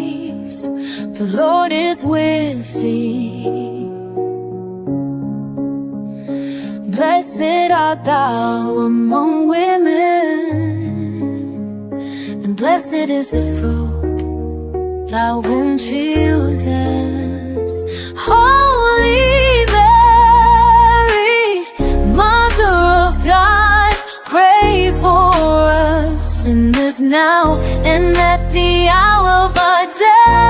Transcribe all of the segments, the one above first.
praise. The Lord is with thee. Blessed art thou among women, and blessed is the fruit thou womb chooses. Holy Mary, Mother of God, pray for us sinners now and at the hour of our death.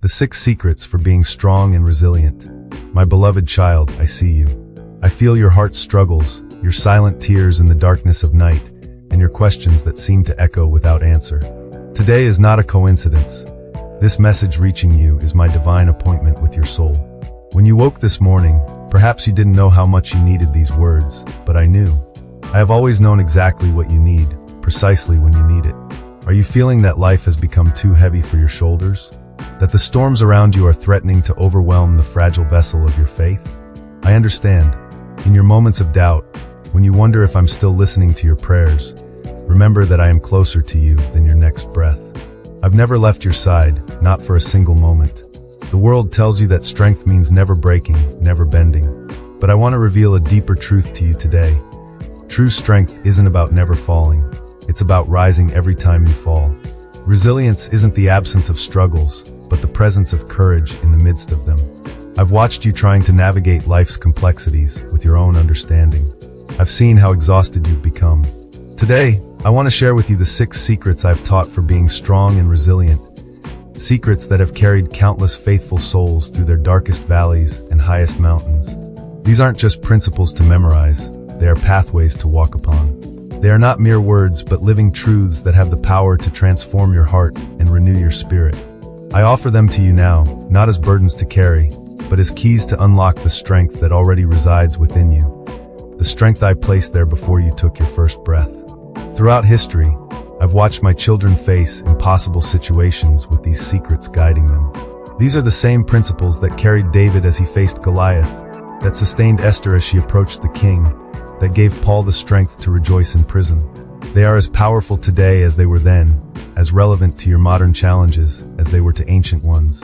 The 6 secrets for being strong and resilient. My beloved child, I see you. I feel your heart's struggles, your silent tears in the darkness of night, and your questions that seem to echo without answer. Today is not a coincidence. This message reaching you is my divine appointment with your soul. When you woke this morning, perhaps you didn't know how much you needed these words, but I knew. I have always known exactly what you need, precisely when you need it. Are you feeling that life has become too heavy for your shoulders? That the storms around you are threatening to overwhelm the fragile vessel of your faith? I understand. In your moments of doubt, when you wonder if I'm still listening to your prayers, remember that I am closer to you than your next breath. I've never left your side, not for a single moment. The world tells you that strength means never breaking, never bending. But I want to reveal a deeper truth to you today. True strength isn't about never falling. It's about rising every time you fall. Resilience isn't the absence of struggles, but the presence of courage in the midst of them. I've watched you trying to navigate life's complexities with your own understanding. I've seen how exhausted you've become. Today, I want to share with you the 6 secrets I've taught for being strong and resilient. Secrets that have carried countless faithful souls through their darkest valleys and highest mountains. These aren't just principles to memorize, they are pathways to walk upon. They are not mere words, but living truths that have the power to transform your heart and renew your spirit. I offer them to you now, not as burdens to carry, but as keys to unlock the strength that already resides within you. The strength I placed there before you took your first breath. Throughout history, I've watched my children face impossible situations with these secrets guiding them. These are the same principles that carried David as he faced Goliath, that sustained Esther as she approached the king, that gave Paul the strength to rejoice in prison. They are as powerful today as they were then, as relevant to your modern challenges as they were to ancient ones.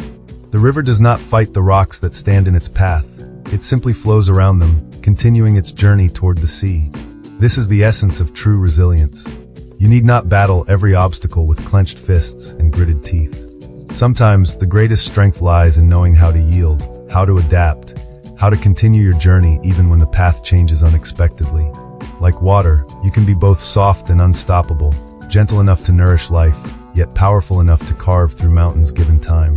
The river does not fight the rocks that stand in its path. It simply flows around them, continuing its journey toward the sea. This is the essence of true resilience. You need not battle every obstacle with clenched fists and gritted teeth. Sometimes, the greatest strength lies in knowing how to yield, how to adapt, how to continue your journey even when the path changes unexpectedly. Like water, you can be both soft and unstoppable, gentle enough to nourish life, yet powerful enough to carve through mountains given time.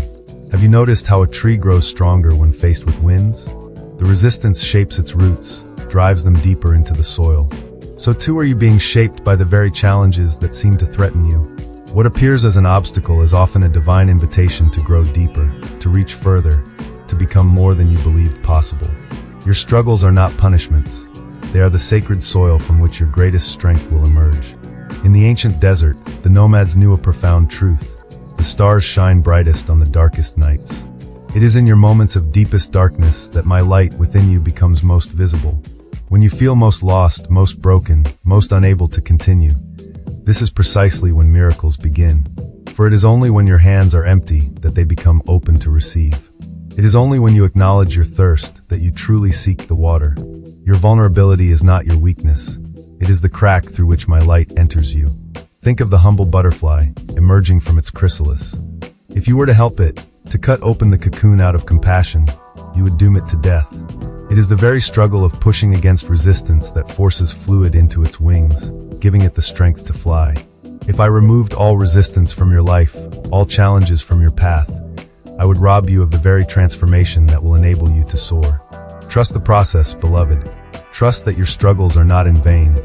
Have you noticed how a tree grows stronger when faced with winds? The resistance shapes its roots, drives them deeper into the soil. So too are you being shaped by the very challenges that seem to threaten you. What appears as an obstacle is often a divine invitation to grow deeper, to reach further, to become more than you believed possible. Your struggles are not punishments. They are the sacred soil from which your greatest strength will emerge. In the ancient desert, the nomads knew a profound truth. The stars shine brightest on the darkest nights. It is in your moments of deepest darkness that my light within you becomes most visible. When you feel most lost, most broken, most unable to continue, this is precisely when miracles begin. For it is only when your hands are empty that they become open to receive. It is only when you acknowledge your thirst that you truly seek the water. Your vulnerability is not your weakness. It is the crack through which my light enters you. Think of the humble butterfly emerging from its chrysalis. If you were to help it, to cut open the cocoon out of compassion, you would doom it to death. It is the very struggle of pushing against resistance that forces fluid into its wings, giving it the strength to fly. If I removed all resistance from your life, all challenges from your path, I would rob you of the very transformation that will enable you to soar. Trust the process, beloved. Trust that your struggles are not in vain,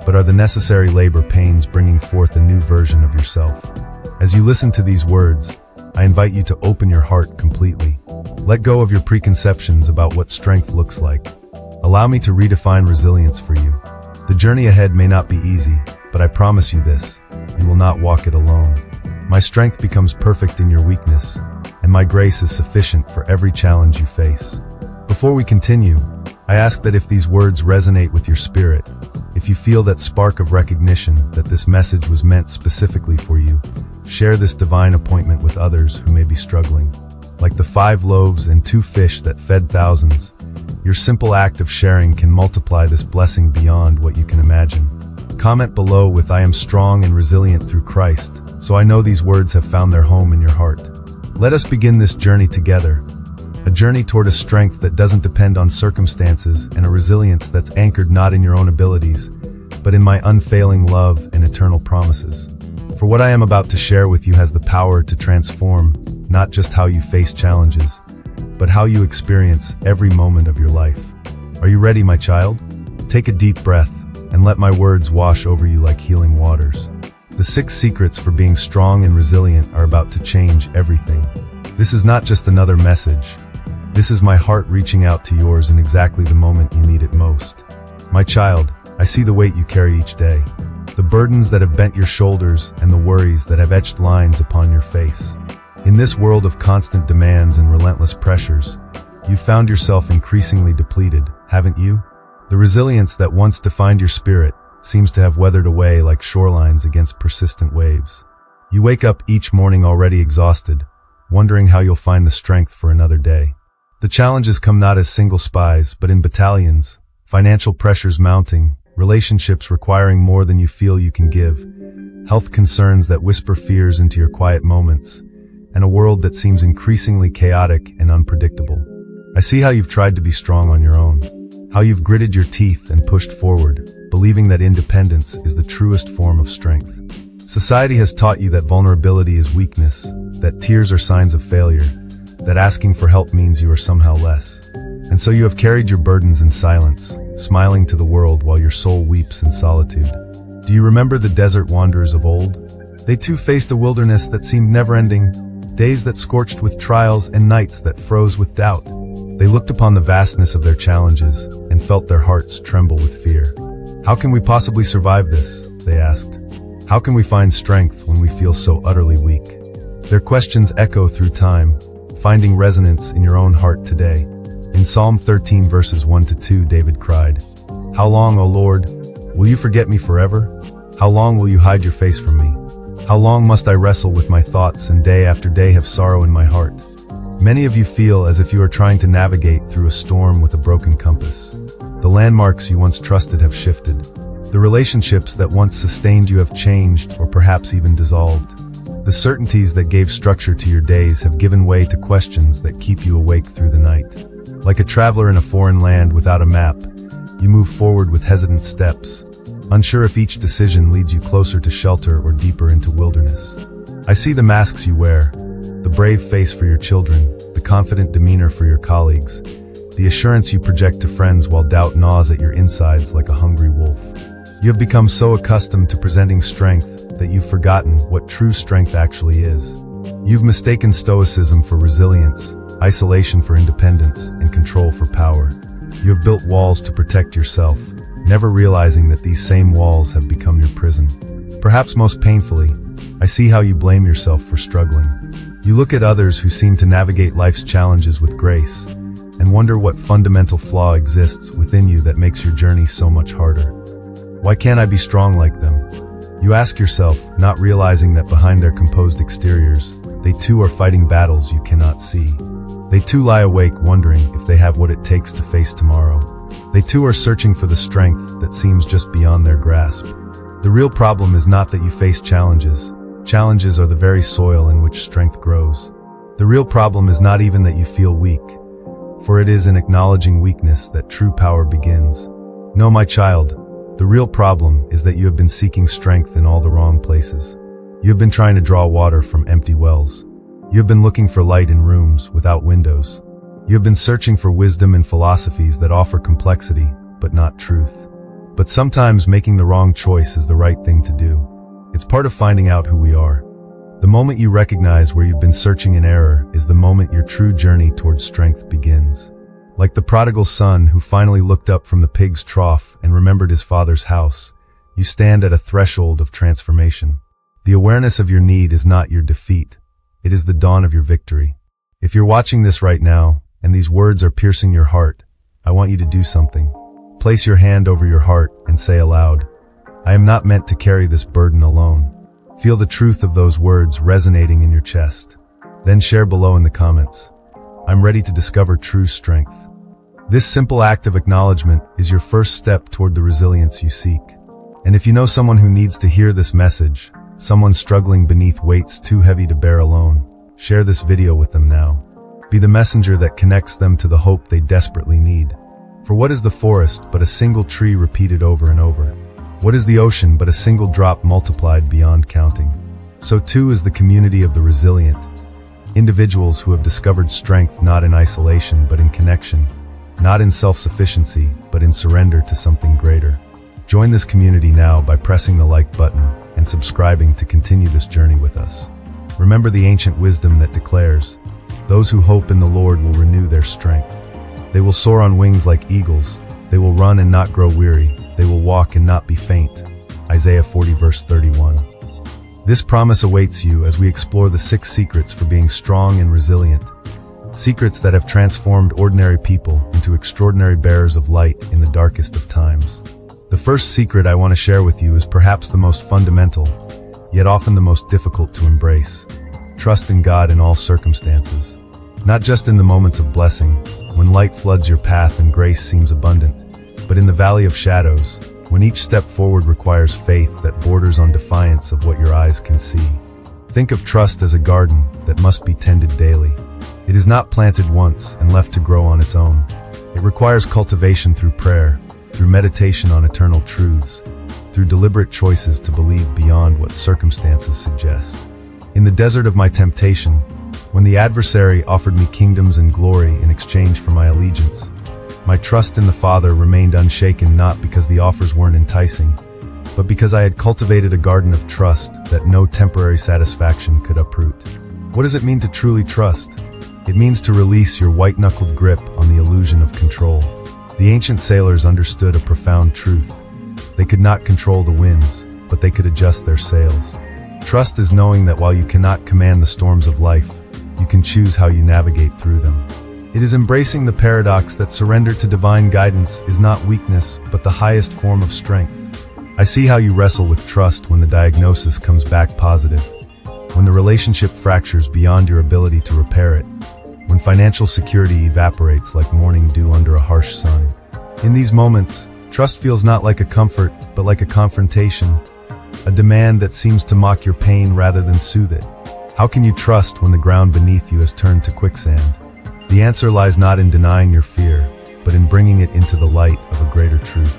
but are the necessary labor pains bringing forth a new version of yourself. As you listen to these words, I invite you to open your heart completely. Let go of your preconceptions about what strength looks like. Allow me to redefine resilience for you. The journey ahead may not be easy, but I promise you this, you will not walk it alone. My strength becomes perfect in your weakness, and my grace is sufficient for every challenge you face. Before we continue, I ask that if these words resonate with your spirit, if you feel that spark of recognition that this message was meant specifically for you, share this divine appointment with others who may be struggling. Like the 5 loaves and 2 fish that fed thousands, your simple act of sharing can multiply this blessing beyond what you can imagine. Comment below with "I am strong and resilient through Christ," so I know these words have found their home in your heart. Let us begin this journey together. A journey toward a strength that doesn't depend on circumstances and a resilience that's anchored not in your own abilities, but in my unfailing love and eternal promises. For what I am about to share with you has the power to transform not just how you face challenges, but how you experience every moment of your life. Are you ready, my child? Take a deep breath and let my words wash over you like healing waters. The 6 secrets for being strong and resilient are about to change everything. This is not just another message. This is my heart reaching out to yours in exactly the moment you need it most. My child, I see the weight you carry each day, the burdens that have bent your shoulders and the worries that have etched lines upon your face. In this world of constant demands and relentless pressures, you've found yourself increasingly depleted, haven't you? The resilience that once defined your spirit seems to have weathered away like shorelines against persistent waves. You wake up each morning already exhausted, wondering how you'll find the strength for another day. The challenges come not as single spies, but in battalions, financial pressures mounting, relationships requiring more than you feel you can give, health concerns that whisper fears into your quiet moments, and a world that seems increasingly chaotic and unpredictable. I see how you've tried to be strong on your own, how you've gritted your teeth and pushed forward, believing that independence is the truest form of strength. Society has taught you that vulnerability is weakness, that tears are signs of failure, that asking for help means you are somehow less. And so you have carried your burdens in silence, smiling to the world while your soul weeps in solitude. Do you remember the desert wanderers of old? They too faced a wilderness that seemed never-ending, days that scorched with trials and nights that froze with doubt. They looked upon the vastness of their challenges and felt their hearts tremble with fear. How can we possibly survive this? They asked. How can we find strength when we feel so utterly weak? Their questions echo through time, finding resonance in your own heart today. In Psalm 13 verses 1-2, David cried, "How long, O Lord, will you forget me forever? How long will you hide your face from me? How long must I wrestle with my thoughts and day after day have sorrow in my heart?" Many of you feel as if you are trying to navigate through a storm with a broken compass. The landmarks you once trusted have shifted. The relationships that once sustained you have changed or perhaps even dissolved. The certainties that gave structure to your days have given way to questions that keep you awake through the night. Like a traveler in a foreign land without a map, you move forward with hesitant steps, unsure if each decision leads you closer to shelter or deeper into wilderness. I see the masks you wear, the brave face for your children, the confident demeanor for your colleagues, the assurance you project to friends while doubt gnaws at your insides like a hungry wolf. You have become so accustomed to presenting strength that you've forgotten what true strength actually is. You've mistaken stoicism for resilience, isolation for independence, and control for power. You have built walls to protect yourself, never realizing that these same walls have become your prison. Perhaps most painfully, I see how you blame yourself for struggling. You look at others who seem to navigate life's challenges with grace, and wonder what fundamental flaw exists within you that makes your journey so much harder. Why can't I be strong like them? You ask yourself, not realizing that behind their composed exteriors, they too are fighting battles you cannot see. They too lie awake wondering if they have what it takes to face tomorrow. They too are searching for the strength that seems just beyond their grasp. The real problem is not that you face challenges. Challenges are the very soil in which strength grows. The real problem is not even that you feel weak, for it is in acknowledging weakness that true power begins. No, my child, the real problem is that you have been seeking strength in all the wrong places. You have been trying to draw water from empty wells. You have been looking for light in rooms without windows. You have been searching for wisdom in philosophies that offer complexity, but not truth. But sometimes making the wrong choice is the right thing to do. It's part of finding out who we are. The moment you recognize where you've been searching in error is the moment your true journey towards strength begins. Like the prodigal son who finally looked up from the pig's trough and remembered his father's house, you stand at a threshold of transformation. The awareness of your need is not your defeat. It is the dawn of your victory. If you're watching this right now, and these words are piercing your heart, I want you to do something. Place your hand over your heart and say aloud, I am not meant to carry this burden alone. Feel the truth of those words resonating in your chest. Then share below in the comments, I'm ready to discover true strength. This simple act of acknowledgement is your first step toward the resilience you seek. And if you know someone who needs to hear this message, someone struggling beneath weights too heavy to bear alone, share this video with them now. Be the messenger that connects them to the hope they desperately need. For what is the forest but a single tree repeated over and over? What is the ocean but a single drop multiplied beyond counting? So too is the community of the resilient. Individuals who have discovered strength not in isolation but in connection, not in self-sufficiency but in surrender to something greater. Join this community now by pressing the like button and subscribing to continue this journey with us. Remember the ancient wisdom that declares, those who hope in the Lord will renew their strength. They will soar on wings like eagles. They will run and not grow weary. They will walk and not be faint. Isaiah 40 verse 31. This promise awaits you as we explore the 6 secrets for being strong and resilient. Secrets that have transformed ordinary people into extraordinary bearers of light in the darkest of times. The first secret I want to share with you is perhaps the most fundamental, yet often the most difficult to embrace. Trust in God in all circumstances. Not just in the moments of blessing, when light floods your path and grace seems abundant, but in the valley of shadows, when each step forward requires faith that borders on defiance of what your eyes can see. Think of trust as a garden that must be tended daily. It is not planted once and left to grow on its own. It requires cultivation through prayer, through meditation on eternal truths, through deliberate choices to believe beyond what circumstances suggest. In the desert of my temptation, when the adversary offered me kingdoms and glory in exchange for my allegiance, my trust in the Father remained unshaken not because the offers weren't enticing, but because I had cultivated a garden of trust that no temporary satisfaction could uproot. What does it mean to truly trust? It means to release your white-knuckled grip on the illusion of control. The ancient sailors understood a profound truth. They could not control the winds, but they could adjust their sails. Trust is knowing that while you cannot command the storms of life, you can choose how you navigate through them. It is embracing the paradox that surrender to divine guidance is not weakness, but the highest form of strength. I see how you wrestle with trust when the diagnosis comes back positive, when the relationship fractures beyond your ability to repair it, when financial security evaporates like morning dew under a harsh sun. In these moments, trust feels not like a comfort, but like a confrontation, a demand that seems to mock your pain rather than soothe it. How can you trust when the ground beneath you has turned to quicksand? The answer lies not in denying your fear, but in bringing it into the light of a greater truth.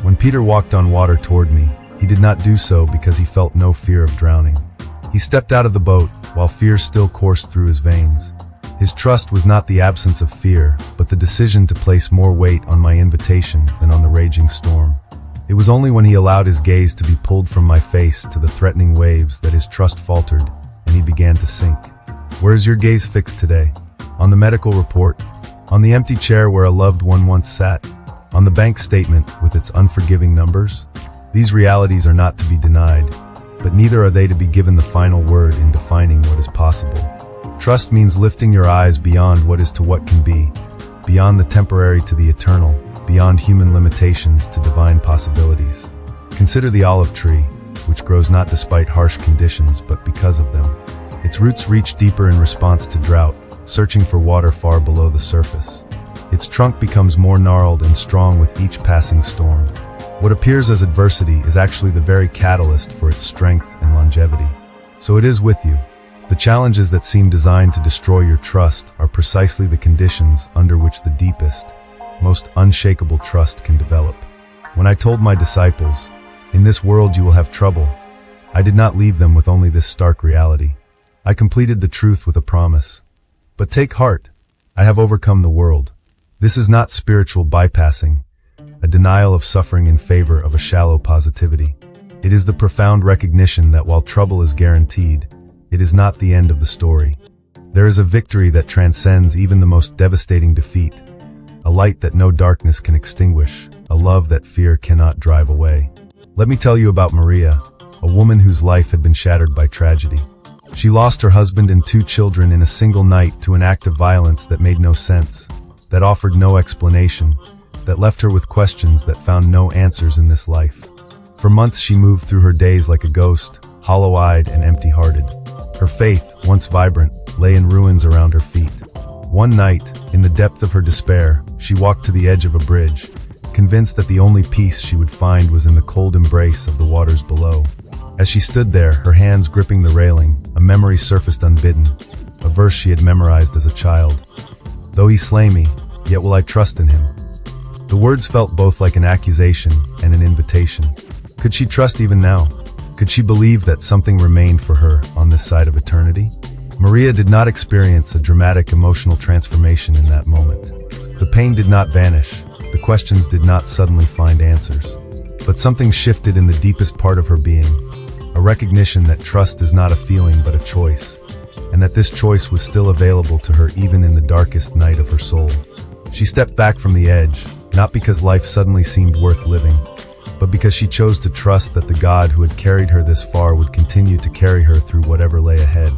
When Peter walked on water toward me, he did not do so because he felt no fear of drowning. He stepped out of the boat while fear still coursed through his veins. His trust was not the absence of fear, but the decision to place more weight on my invitation than on the raging storm. It was only when he allowed his gaze to be pulled from my face to the threatening waves that his trust faltered and he began to sink. Where is your gaze fixed today? On the medical report? On the empty chair where a loved one once sat? On the bank statement with its unforgiving numbers? These realities are not to be denied, but neither are they to be given the final word in defining what is possible. Trust means lifting your eyes beyond what is to what can be, beyond the temporary to the eternal, beyond human limitations to divine possibilities. Consider the olive tree, which grows not despite harsh conditions but because of them. Its roots reach deeper in response to drought, searching for water far below the surface. Its trunk becomes more gnarled and strong with each passing storm. What appears as adversity is actually the very catalyst for its strength and longevity. So it is with you. The challenges that seem designed to destroy your trust are precisely the conditions under which the deepest, most unshakable trust can develop. When I told my disciples, "In this world you will have trouble," I did not leave them with only this stark reality. I completed the truth with a promise. But take heart, I have overcome the world. This is not spiritual bypassing, a denial of suffering in favor of a shallow positivity. It is the profound recognition that while trouble is guaranteed, it is not the end of the story. There is a victory that transcends even the most devastating defeat, a light that no darkness can extinguish, a love that fear cannot drive away. Let me tell you about Maria, a woman whose life had been shattered by tragedy. She lost her husband and 2 children in a single night to an act of violence that made no sense, that offered no explanation, that left her with questions that found no answers in this life. For months she moved through her days like a ghost, hollow-eyed and empty-hearted. Her faith, once vibrant, lay in ruins around her feet. One night, in the depth of her despair, she walked to the edge of a bridge, convinced that the only peace she would find was in the cold embrace of the waters below. As she stood there, her hands gripping the railing, a memory surfaced unbidden, a verse she had memorized as a child. "Though he slay me, yet will I trust in him." The words felt both like an accusation and an invitation. Could she trust even now? Could she believe that something remained for her on this side of eternity? Maria did not experience a dramatic emotional transformation in that moment. The pain did not vanish, the questions did not suddenly find answers. But something shifted in the deepest part of her being, a recognition that trust is not a feeling but a choice, and that this choice was still available to her even in the darkest night of her soul. She stepped back from the edge, not because life suddenly seemed worth living, but because she chose to trust that the God who had carried her this far would continue to carry her through whatever lay ahead.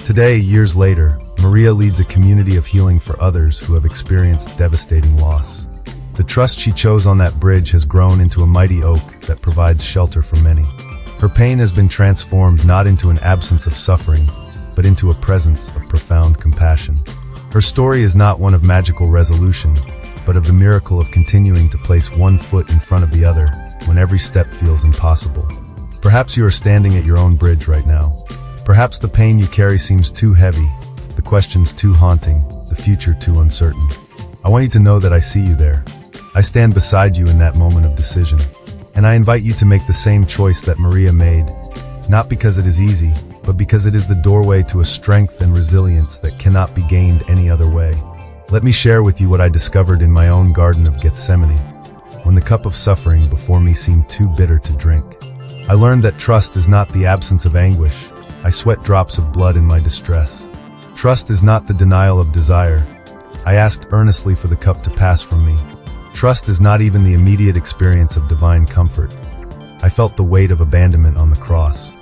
Today, years later, Maria leads a community of healing for others who have experienced devastating loss. The trust she chose on that bridge has grown into a mighty oak that provides shelter for many. Her pain has been transformed not into an absence of suffering, but into a presence of profound compassion. Her story is not one of magical resolution, but of the miracle of continuing to place one foot in front of the other when every step feels impossible. Perhaps you are standing at your own bridge right now. Perhaps the pain you carry seems too heavy, the questions too haunting, the future too uncertain. I want you to know that I see you there. I stand beside you in that moment of decision. And I invite you to make the same choice that Maria made, not because it is easy, but because it is the doorway to a strength and resilience that cannot be gained any other way. Let me share with you what I discovered in my own Garden of Gethsemane, when the cup of suffering before me seemed too bitter to drink. I learned that trust is not the absence of anguish. I sweat drops of blood in my distress. Trust is not the denial of desire. I asked earnestly for the cup to pass from me. Trust is not even the immediate experience of divine comfort. I felt the weight of abandonment on the cross.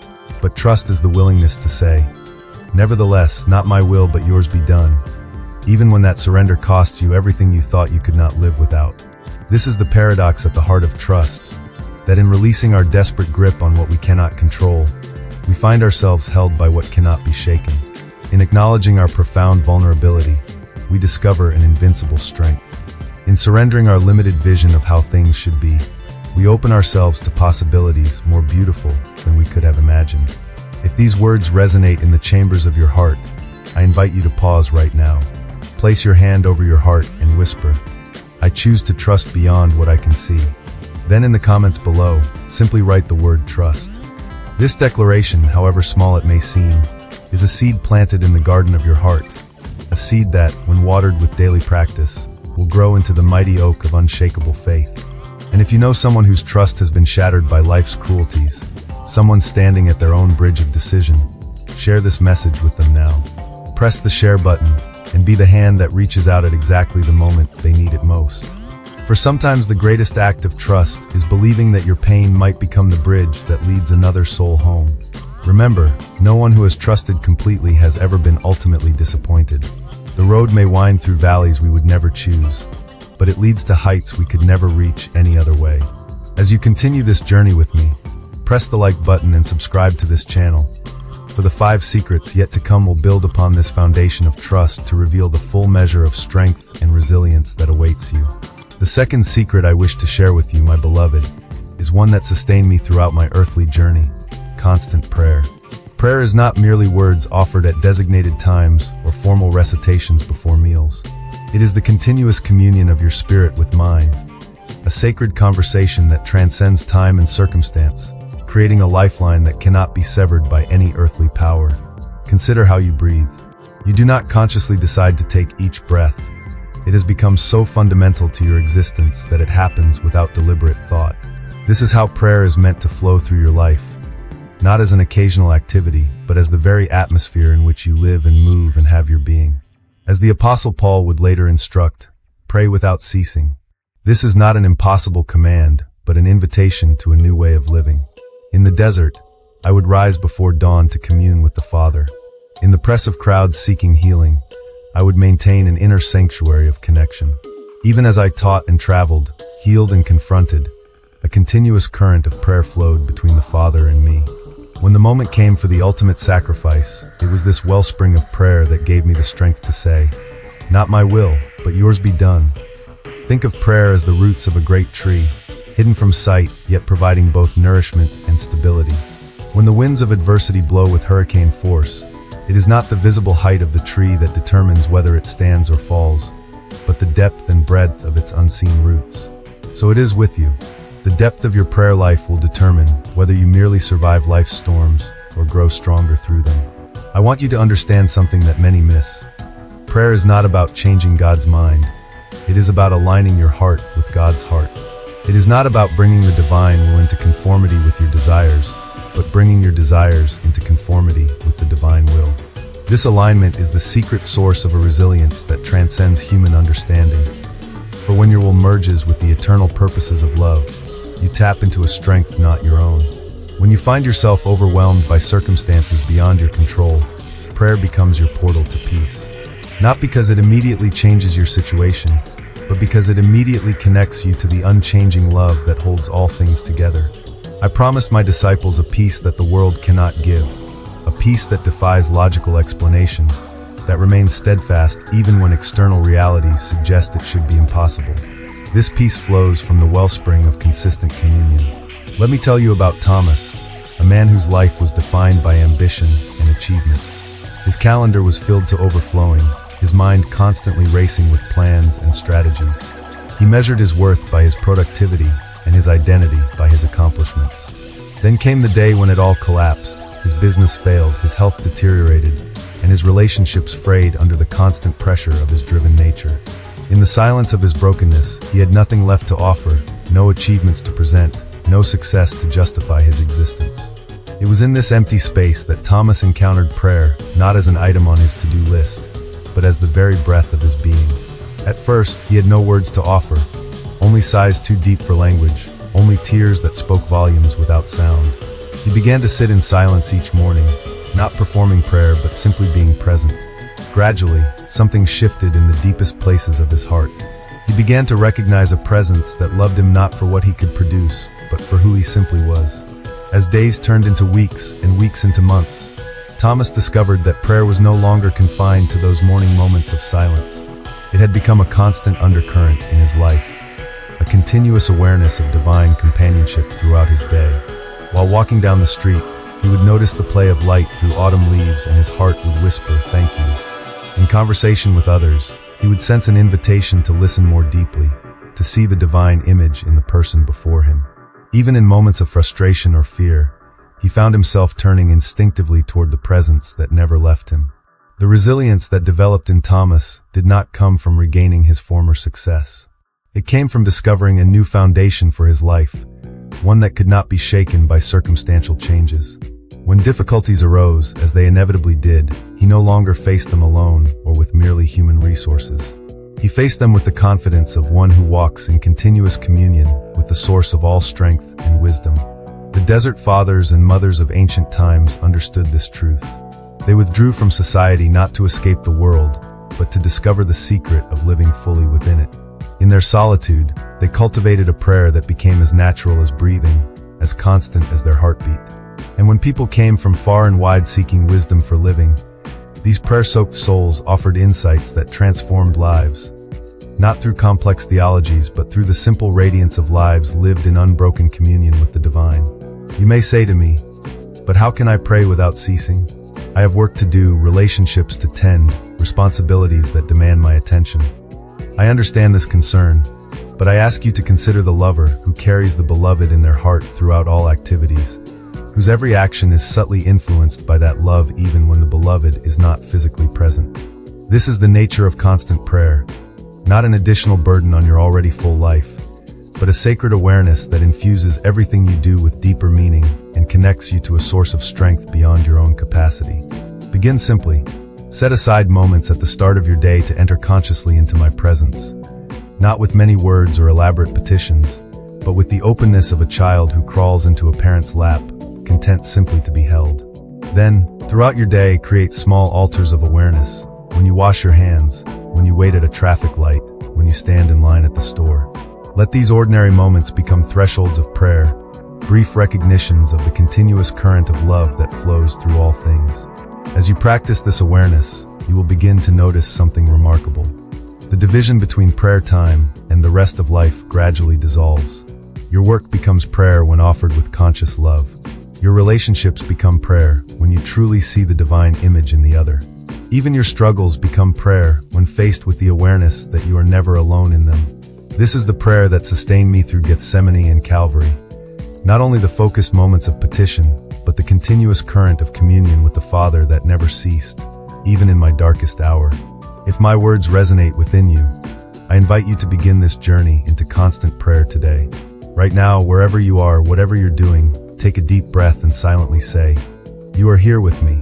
But trust is the willingness to say, "Nevertheless, not my will but yours be done," even when that surrender costs you everything you thought you could not live without. This is the paradox at the heart of trust, that in releasing our desperate grip on what we cannot control, we find ourselves held by what cannot be shaken. In acknowledging our profound vulnerability, we discover an invincible strength. In surrendering our limited vision of how things should be, we open ourselves to possibilities more beautiful than we could have imagined. If these words resonate in the chambers of your heart, I invite you to pause right now. Place your hand over your heart and whisper, "I choose to trust beyond what I can see." Then in the comments below, simply write the word trust. This declaration, however small it may seem, is a seed planted in the garden of your heart, a seed that, when watered with daily practice, will grow into the mighty oak of unshakable faith. And if you know someone whose trust has been shattered by life's cruelties, someone standing at their own bridge of decision, share this message with them now. Press the share button and be the hand that reaches out at exactly the moment they need it most. For sometimes the greatest act of trust is believing that your pain might become the bridge that leads another soul home. Remember, no one who has trusted completely has ever been ultimately disappointed. The road may wind through valleys we would never choose, but it leads to heights we could never reach any other way. As you continue this journey with me, press the like button and subscribe to this channel. For the 5 secrets yet to come will build upon this foundation of trust to reveal the full measure of strength and resilience that awaits you. The second secret I wish to share with you, my beloved, is one that sustained me throughout my earthly journey: constant prayer. Prayer is not merely words offered at designated times or formal recitations before meals. It is the continuous communion of your spirit with mine, a sacred conversation that transcends time and circumstance, creating a lifeline that cannot be severed by any earthly power. Consider how you breathe. You do not consciously decide to take each breath. It has become so fundamental to your existence that it happens without deliberate thought. This is how prayer is meant to flow through your life, not as an occasional activity, but as the very atmosphere in which you live and move and have your being. As the Apostle Paul would later instruct, pray without ceasing. This is not an impossible command, but an invitation to a new way of living. In the desert, I would rise before dawn to commune with the Father. In the press of crowds seeking healing, I would maintain an inner sanctuary of connection. Even as I taught and traveled, healed and confronted, a continuous current of prayer flowed between the Father and me. When the moment came for the ultimate sacrifice, it was this wellspring of prayer that gave me the strength to say, "Not my will, but yours be done." Think of prayer as the roots of a great tree, hidden from sight, yet providing both nourishment and stability. When the winds of adversity blow with hurricane force, it is not the visible height of the tree that determines whether it stands or falls, but the depth and breadth of its unseen roots. So it is with you. The depth of your prayer life will determine whether you merely survive life's storms or grow stronger through them. I want you to understand something that many miss. Prayer is not about changing God's mind. It is about aligning your heart with God's heart. It is not about bringing the divine will into conformity with your desires, but bringing your desires into conformity with the divine will. This alignment is the secret source of a resilience that transcends human understanding. For when your will merges with the eternal purposes of love, you tap into a strength not your own. When you find yourself overwhelmed by circumstances beyond your control, prayer becomes your portal to peace. Not because it immediately changes your situation, but because it immediately connects you to the unchanging love that holds all things together. I promised my disciples a peace that the world cannot give, a peace that defies logical explanation, that remains steadfast even when external realities suggest it should be impossible. This peace flows from the wellspring of consistent communion. Let me tell you about Thomas, a man whose life was defined by ambition and achievement. His calendar was filled to overflowing, his mind constantly racing with plans and strategies. He measured his worth by his productivity and his identity by his accomplishments. Then came the day when it all collapsed. His business failed, his health deteriorated, and his relationships frayed under the constant pressure of his driven nature. In the silence of his brokenness, he had nothing left to offer, no achievements to present, no success to justify his existence. It was in this empty space that Thomas encountered prayer, not as an item on his to-do list, but as the very breath of his being. At first, he had no words to offer, only sighs too deep for language, only tears that spoke volumes without sound. He began to sit in silence each morning, not performing prayer but simply being present. Gradually, something shifted in the deepest places of his heart. He began to recognize a presence that loved him not for what he could produce, but for who he simply was. As days turned into weeks and weeks into months, Thomas discovered that prayer was no longer confined to those morning moments of silence. It had become a constant undercurrent in his life, a continuous awareness of divine companionship throughout his day. While walking down the street, he would notice the play of light through autumn leaves and his heart would whisper, "Thank you." In conversation with others, he would sense an invitation to listen more deeply, to see the divine image in the person before him. Even in moments of frustration or fear, he found himself turning instinctively toward the presence that never left him. The resilience that developed in Thomas did not come from regaining his former success. It came from discovering a new foundation for his life, one that could not be shaken by circumstantial changes. When difficulties arose, as they inevitably did, he no longer faced them alone or with merely human resources. He faced them with the confidence of one who walks in continuous communion with the source of all strength and wisdom. The desert fathers and mothers of ancient times understood this truth. They withdrew from society not to escape the world, but to discover the secret of living fully within it. In their solitude, they cultivated a prayer that became as natural as breathing, as constant as their heartbeat. And when people came from far and wide seeking wisdom for living, these prayer-soaked souls offered insights that transformed lives. Not through complex theologies, but through the simple radiance of lives lived in unbroken communion with the divine. You may say to me, but how can I pray without ceasing? I have work to do, relationships to tend, responsibilities that demand my attention. I understand this concern, but I ask you to consider the lover who carries the beloved in their heart throughout all activities, whose every action is subtly influenced by that love even when the beloved is not physically present. This is the nature of constant prayer, not an additional burden on your already full life, but a sacred awareness that infuses everything you do with deeper meaning and connects you to a source of strength beyond your own capacity. Begin simply. Set aside moments at the start of your day to enter consciously into my presence, not with many words or elaborate petitions, but with the openness of a child who crawls into a parent's lap, content simply to be held. Then, throughout your day, create small altars of awareness. When you wash your hands, when you wait at a traffic light, when you stand in line at the store. Let these ordinary moments become thresholds of prayer, brief recognitions of the continuous current of love that flows through all things. As you practice this awareness, you will begin to notice something remarkable. The division between prayer time and the rest of life gradually dissolves. Your work becomes prayer when offered with conscious love. Your relationships become prayer when you truly see the divine image in the other. Even your struggles become prayer when faced with the awareness that you are never alone in them. This is the prayer that sustained me through Gethsemane and Calvary. Not only the focused moments of petition, but the continuous current of communion with the Father that never ceased, even in my darkest hour. If my words resonate within you, I invite you to begin this journey into constant prayer today. Right now, wherever you are, whatever you're doing, take a deep breath and silently say, "You are here with me."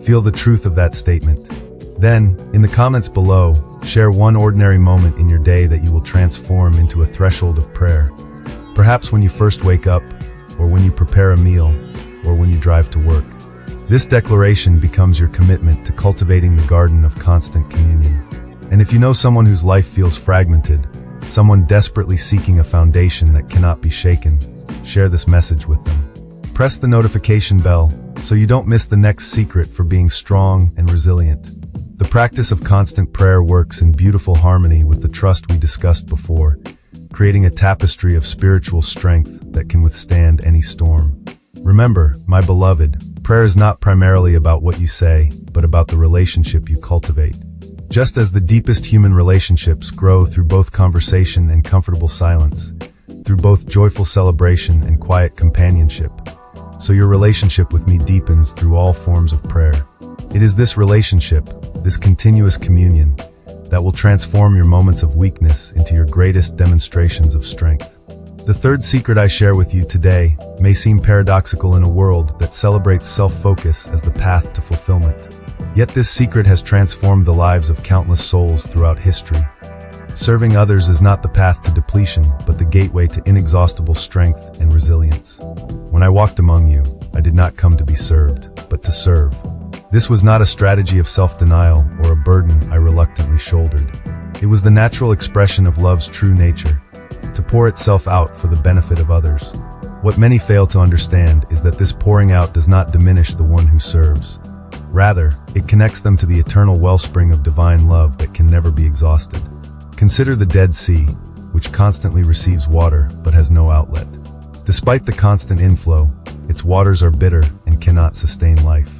Feel the truth of that statement. Then, in the comments below, share one ordinary moment in your day that you will transform into a threshold of prayer. Perhaps when you first wake up, or when you prepare a meal, or when you drive to work. This declaration becomes your commitment to cultivating the garden of constant communion. And if you know someone whose life feels fragmented, someone desperately seeking a foundation that cannot be shaken, share this message with them. Press the notification bell so you don't miss the next secret for being strong and resilient. The practice of constant prayer works in beautiful harmony with the trust we discussed before, creating a tapestry of spiritual strength that can withstand any storm. Remember, my beloved, prayer is not primarily about what you say, but about the relationship you cultivate. Just as the deepest human relationships grow through both conversation and comfortable silence, through both joyful celebration and quiet companionship, so your relationship with me deepens through all forms of prayer. It is this relationship, this continuous communion, that will transform your moments of weakness into your greatest demonstrations of strength. The third secret I share with you today may seem paradoxical in a world that celebrates self-focus as the path to fulfillment. Yet this secret has transformed the lives of countless souls throughout history. Serving others is not the path to depletion, but the gateway to inexhaustible strength and resilience. When I walked among you, I did not come to be served, but to serve. This was not a strategy of self-denial or a burden I reluctantly shouldered. It was the natural expression of love's true nature, to pour itself out for the benefit of others. What many fail to understand is that this pouring out does not diminish the one who serves. Rather, it connects them to the eternal wellspring of divine love that can never be exhausted. Consider the Dead Sea, which constantly receives water but has no outlet. Despite the constant inflow, its waters are bitter and cannot sustain life.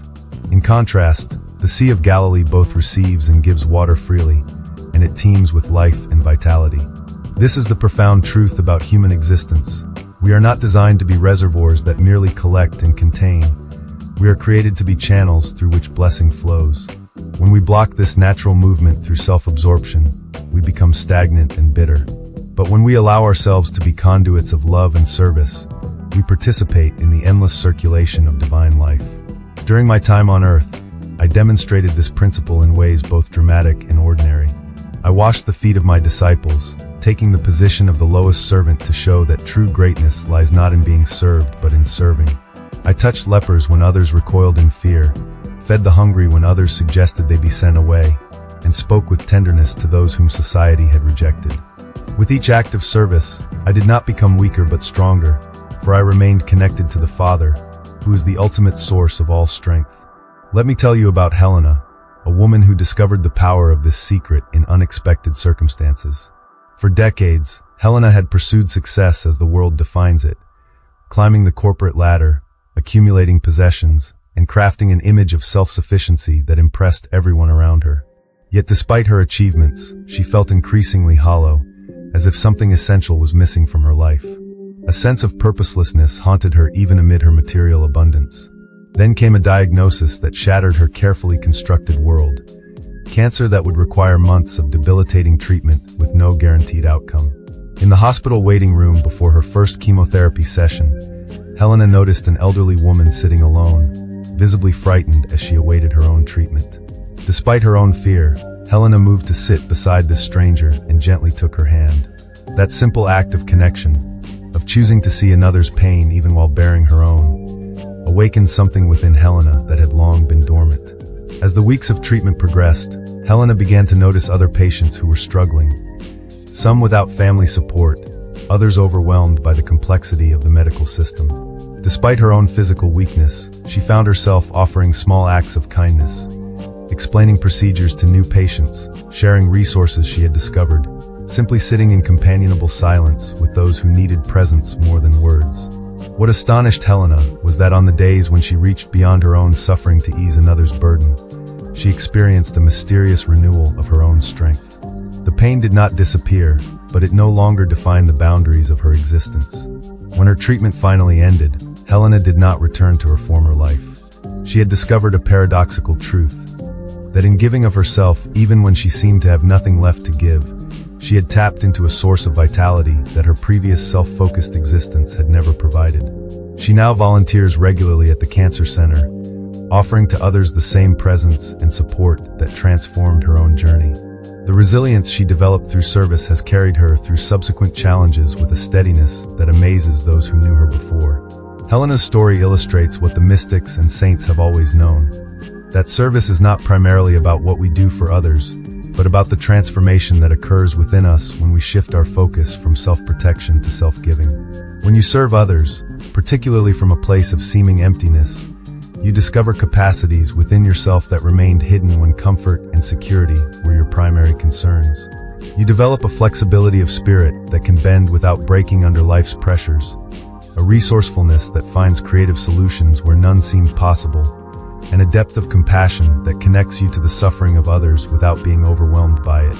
In contrast, the Sea of Galilee both receives and gives water freely, and it teems with life and vitality. This is the profound truth about human existence. We are not designed to be reservoirs that merely collect and contain. We are created to be channels through which blessing flows. When we block this natural movement through self-absorption, we become stagnant and bitter. But when we allow ourselves to be conduits of love and service, we participate in the endless circulation of divine life. During my time on earth, I demonstrated this principle in ways both dramatic and ordinary. I washed the feet of my disciples, taking the position of the lowest servant to show that true greatness lies not in being served but in serving. I touched lepers when others recoiled in fear, fed the hungry when others suggested they be sent away, and spoke with tenderness to those whom society had rejected. With each act of service, I did not become weaker but stronger, for I remained connected to the Father, who is the ultimate source of all strength. Let me tell you about Helena, a woman who discovered the power of this secret in unexpected circumstances. For decades, Helena had pursued success as the world defines it, climbing the corporate ladder, accumulating possessions, and crafting an image of self-sufficiency that impressed everyone around her. Yet despite her achievements, she felt increasingly hollow, as if something essential was missing from her life. A sense of purposelessness haunted her even amid her material abundance. Then came a diagnosis that shattered her carefully constructed world. Cancer that would require months of debilitating treatment with no guaranteed outcome. In the hospital waiting room before her first chemotherapy session, Helena noticed an elderly woman sitting alone, visibly frightened as she awaited her own treatment. Despite her own fear, Helena moved to sit beside this stranger and gently took her hand. That simple act of connection, of choosing to see another's pain even while bearing her own, awakened something within Helena that had long been dormant. As the weeks of treatment progressed, Helena began to notice other patients who were struggling. Some without family support, others overwhelmed by the complexity of the medical system. Despite her own physical weakness, she found herself offering small acts of kindness, explaining procedures to new patients, sharing resources she had discovered, simply sitting in companionable silence with those who needed presence more than words. What astonished Helena was that on the days when she reached beyond her own suffering to ease another's burden, she experienced a mysterious renewal of her own strength. The pain did not disappear, but it no longer defined the boundaries of her existence. When her treatment finally ended, Helena did not return to her former life. She had discovered a paradoxical truth, that in giving of herself even when she seemed to have nothing left to give, she had tapped into a source of vitality that her previous self-focused existence had never provided. She now volunteers regularly at the Cancer Center, offering to others the same presence and support that transformed her own journey. The resilience she developed through service has carried her through subsequent challenges with a steadiness that amazes those who knew her before. Helena's story illustrates what the mystics and saints have always known, that service is not primarily about what we do for others, but about the transformation that occurs within us when we shift our focus from self-protection to self-giving. When you serve others, particularly from a place of seeming emptiness, you discover capacities within yourself that remained hidden when comfort and security were your primary concerns. You develop a flexibility of spirit that can bend without breaking under life's pressures, a resourcefulness that finds creative solutions where none seemed possible, and a depth of compassion that connects you to the suffering of others without being overwhelmed by it.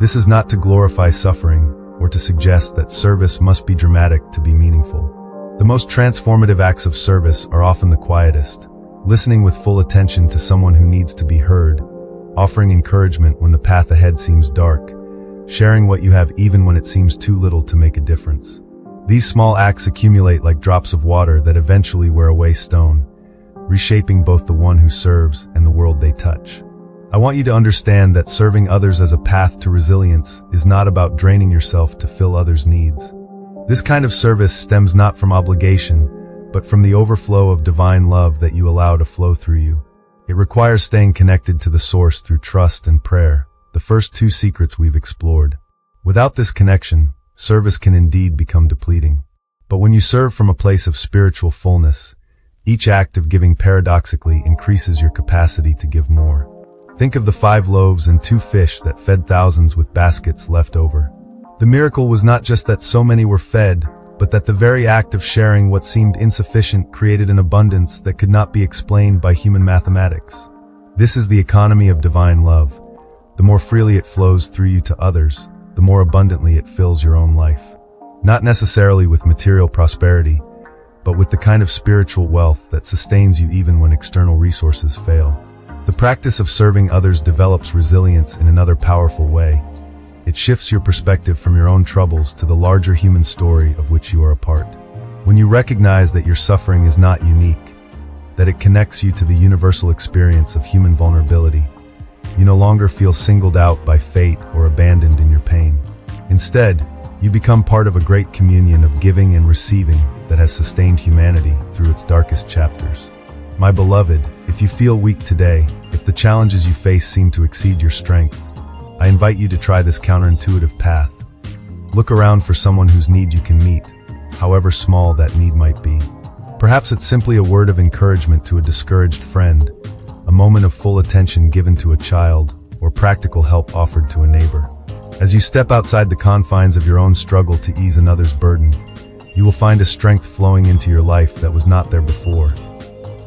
This is not to glorify suffering or to suggest that service must be dramatic to be meaningful. The most transformative acts of service are often the quietest, listening with full attention to someone who needs to be heard, offering encouragement when the path ahead seems dark, sharing what you have even when it seems too little to make a difference. These small acts accumulate like drops of water that eventually wear away stone, reshaping both the one who serves and the world they touch. I want you to understand that serving others as a path to resilience is not about draining yourself to fill others' needs. This kind of service stems not from obligation, but from the overflow of divine love that you allow to flow through you. It requires staying connected to the source through trust and prayer, the first two secrets we've explored. Without this connection, service can indeed become depleting. But when you serve from a place of spiritual fullness, each act of giving paradoxically increases your capacity to give more. Think of the 5 loaves and 2 fish that fed thousands with baskets left over. The miracle was not just that so many were fed, but that the very act of sharing what seemed insufficient created an abundance that could not be explained by human mathematics. This is the economy of divine love. The more freely it flows through you to others, the more abundantly it fills your own life. Not necessarily with material prosperity, but with the kind of spiritual wealth that sustains you even when external resources fail. The practice of serving others develops resilience in another powerful way. It shifts your perspective from your own troubles to the larger human story of which you are a part. When you recognize that your suffering is not unique, that it connects you to the universal experience of human vulnerability, you no longer feel singled out by fate or abandoned in your pain. Instead, you become part of a great communion of giving and receiving that has sustained humanity through its darkest chapters. My beloved, if you feel weak today, if the challenges you face seem to exceed your strength, I invite you to try this counterintuitive path. Look around for someone whose need you can meet, however small that need might be. Perhaps it's simply a word of encouragement to a discouraged friend, a moment of full attention given to a child, or practical help offered to a neighbor. As you step outside the confines of your own struggle to ease another's burden, you will find a strength flowing into your life that was not there before.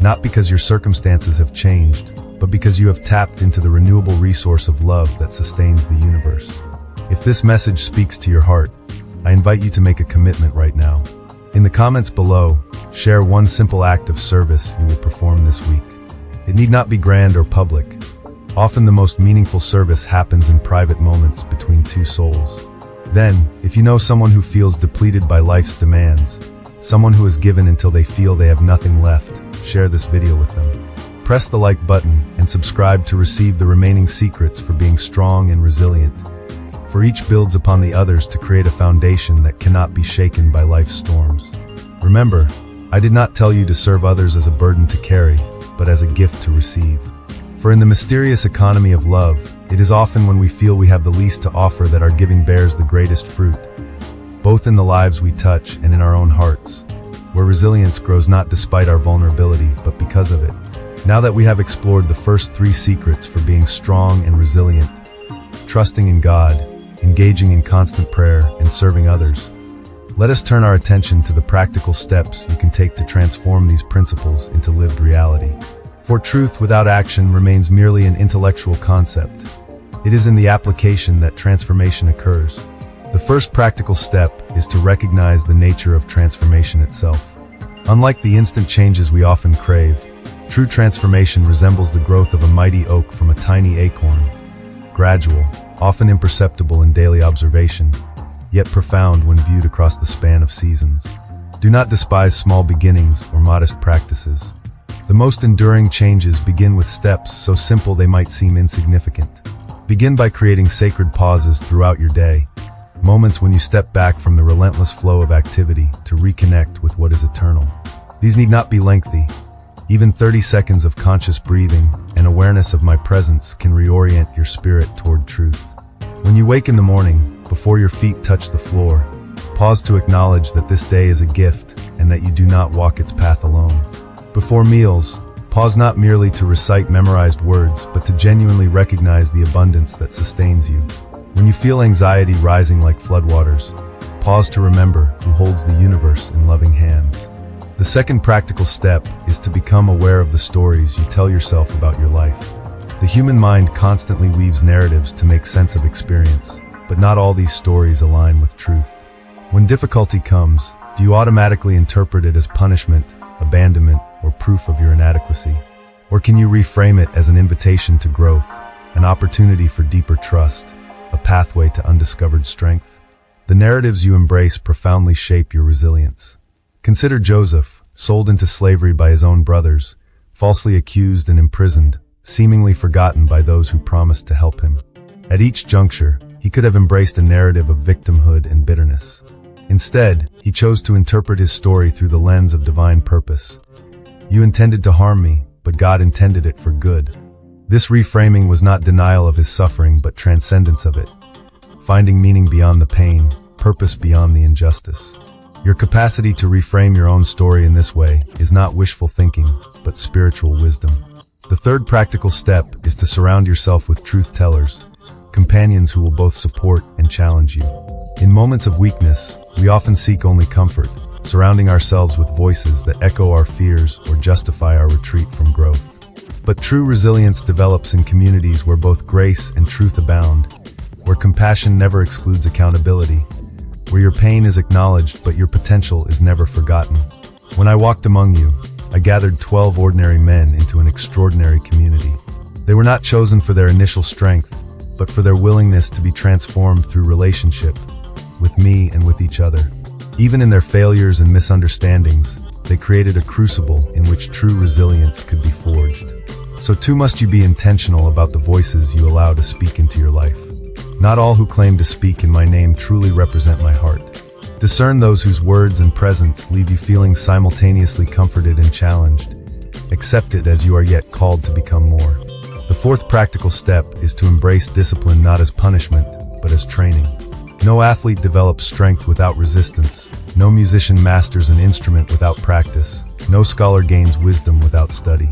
Not because your circumstances have changed, but because you have tapped into the renewable resource of love that sustains the universe. If this message speaks to your heart, I invite you to make a commitment right now. In the comments below, share one simple act of service you will perform this week. It need not be grand or public. Often the most meaningful service happens in private moments between two souls. Then, if you know someone who feels depleted by life's demands, someone who has given until they feel they have nothing left, share this video with them. Press the like button and subscribe to receive the remaining secrets for being strong and resilient. For each builds upon the others to create a foundation that cannot be shaken by life's storms. Remember, I did not tell you to serve others as a burden to carry, but as a gift to receive. For in the mysterious economy of love, it is often when we feel we have the least to offer that our giving bears the greatest fruit, both in the lives we touch and in our own hearts, where resilience grows not despite our vulnerability, but because of it. Now that we have explored the first 3 secrets for being strong and resilient, trusting in God, engaging in constant prayer, and serving others, let us turn our attention to the practical steps you can take to transform these principles into lived reality. For truth without action remains merely an intellectual concept. It is in the application that transformation occurs. The first practical step is to recognize the nature of transformation itself. Unlike the instant changes we often crave, true transformation resembles the growth of a mighty oak from a tiny acorn. Gradual, often imperceptible in daily observation, yet profound when viewed across the span of seasons. Do not despise small beginnings or modest practices. The most enduring changes begin with steps so simple they might seem insignificant. Begin by creating sacred pauses throughout your day, moments when you step back from the relentless flow of activity to reconnect with what is eternal. These need not be lengthy. Even 30 seconds of conscious breathing and awareness of my presence can reorient your spirit toward truth. When you wake in the morning, before your feet touch the floor, pause to acknowledge that this day is a gift and that you do not walk its path alone. Before meals, pause not merely to recite memorized words, but to genuinely recognize the abundance that sustains you. When you feel anxiety rising like floodwaters, pause to remember who holds the universe in loving hands. The second practical step is to become aware of the stories you tell yourself about your life. The human mind constantly weaves narratives to make sense of experience, but not all these stories align with truth. When difficulty comes, do you automatically interpret it as punishment, abandonment, or proof of your inadequacy? Or can you reframe it as an invitation to growth, an opportunity for deeper trust, a pathway to undiscovered strength? The narratives you embrace profoundly shape your resilience. Consider Joseph, sold into slavery by his own brothers, falsely accused and imprisoned, seemingly forgotten by those who promised to help him. At each juncture, he could have embraced a narrative of victimhood and bitterness. Instead, he chose to interpret his story through the lens of divine purpose. You intended to harm me, but God intended it for good. This reframing was not denial of his suffering, but transcendence of it. Finding meaning beyond the pain, purpose beyond the injustice. Your capacity to reframe your own story in this way is not wishful thinking, but spiritual wisdom. The third practical step is to surround yourself with truth tellers, companions who will both support and challenge you. In moments of weakness, we often seek only comfort, surrounding ourselves with voices that echo our fears or justify our retreat from growth. But true resilience develops in communities where both grace and truth abound, where compassion never excludes accountability, where your pain is acknowledged but your potential is never forgotten. When I walked among you, I gathered 12 ordinary men into an extraordinary community. They were not chosen for their initial strength, but but for their willingness to be transformed through relationship, with me and with each other. Even in their failures and misunderstandings, they created a crucible in which true resilience could be forged. So too must you be intentional about the voices you allow to speak into your life. Not all who claim to speak in my name truly represent my heart. Discern those whose words and presence leave you feeling simultaneously comforted and challenged. Accept it as you are yet called to become more. The fourth practical step is to embrace discipline not as punishment, but as training. No athlete develops strength without resistance. No musician masters an instrument without practice. No scholar gains wisdom without study.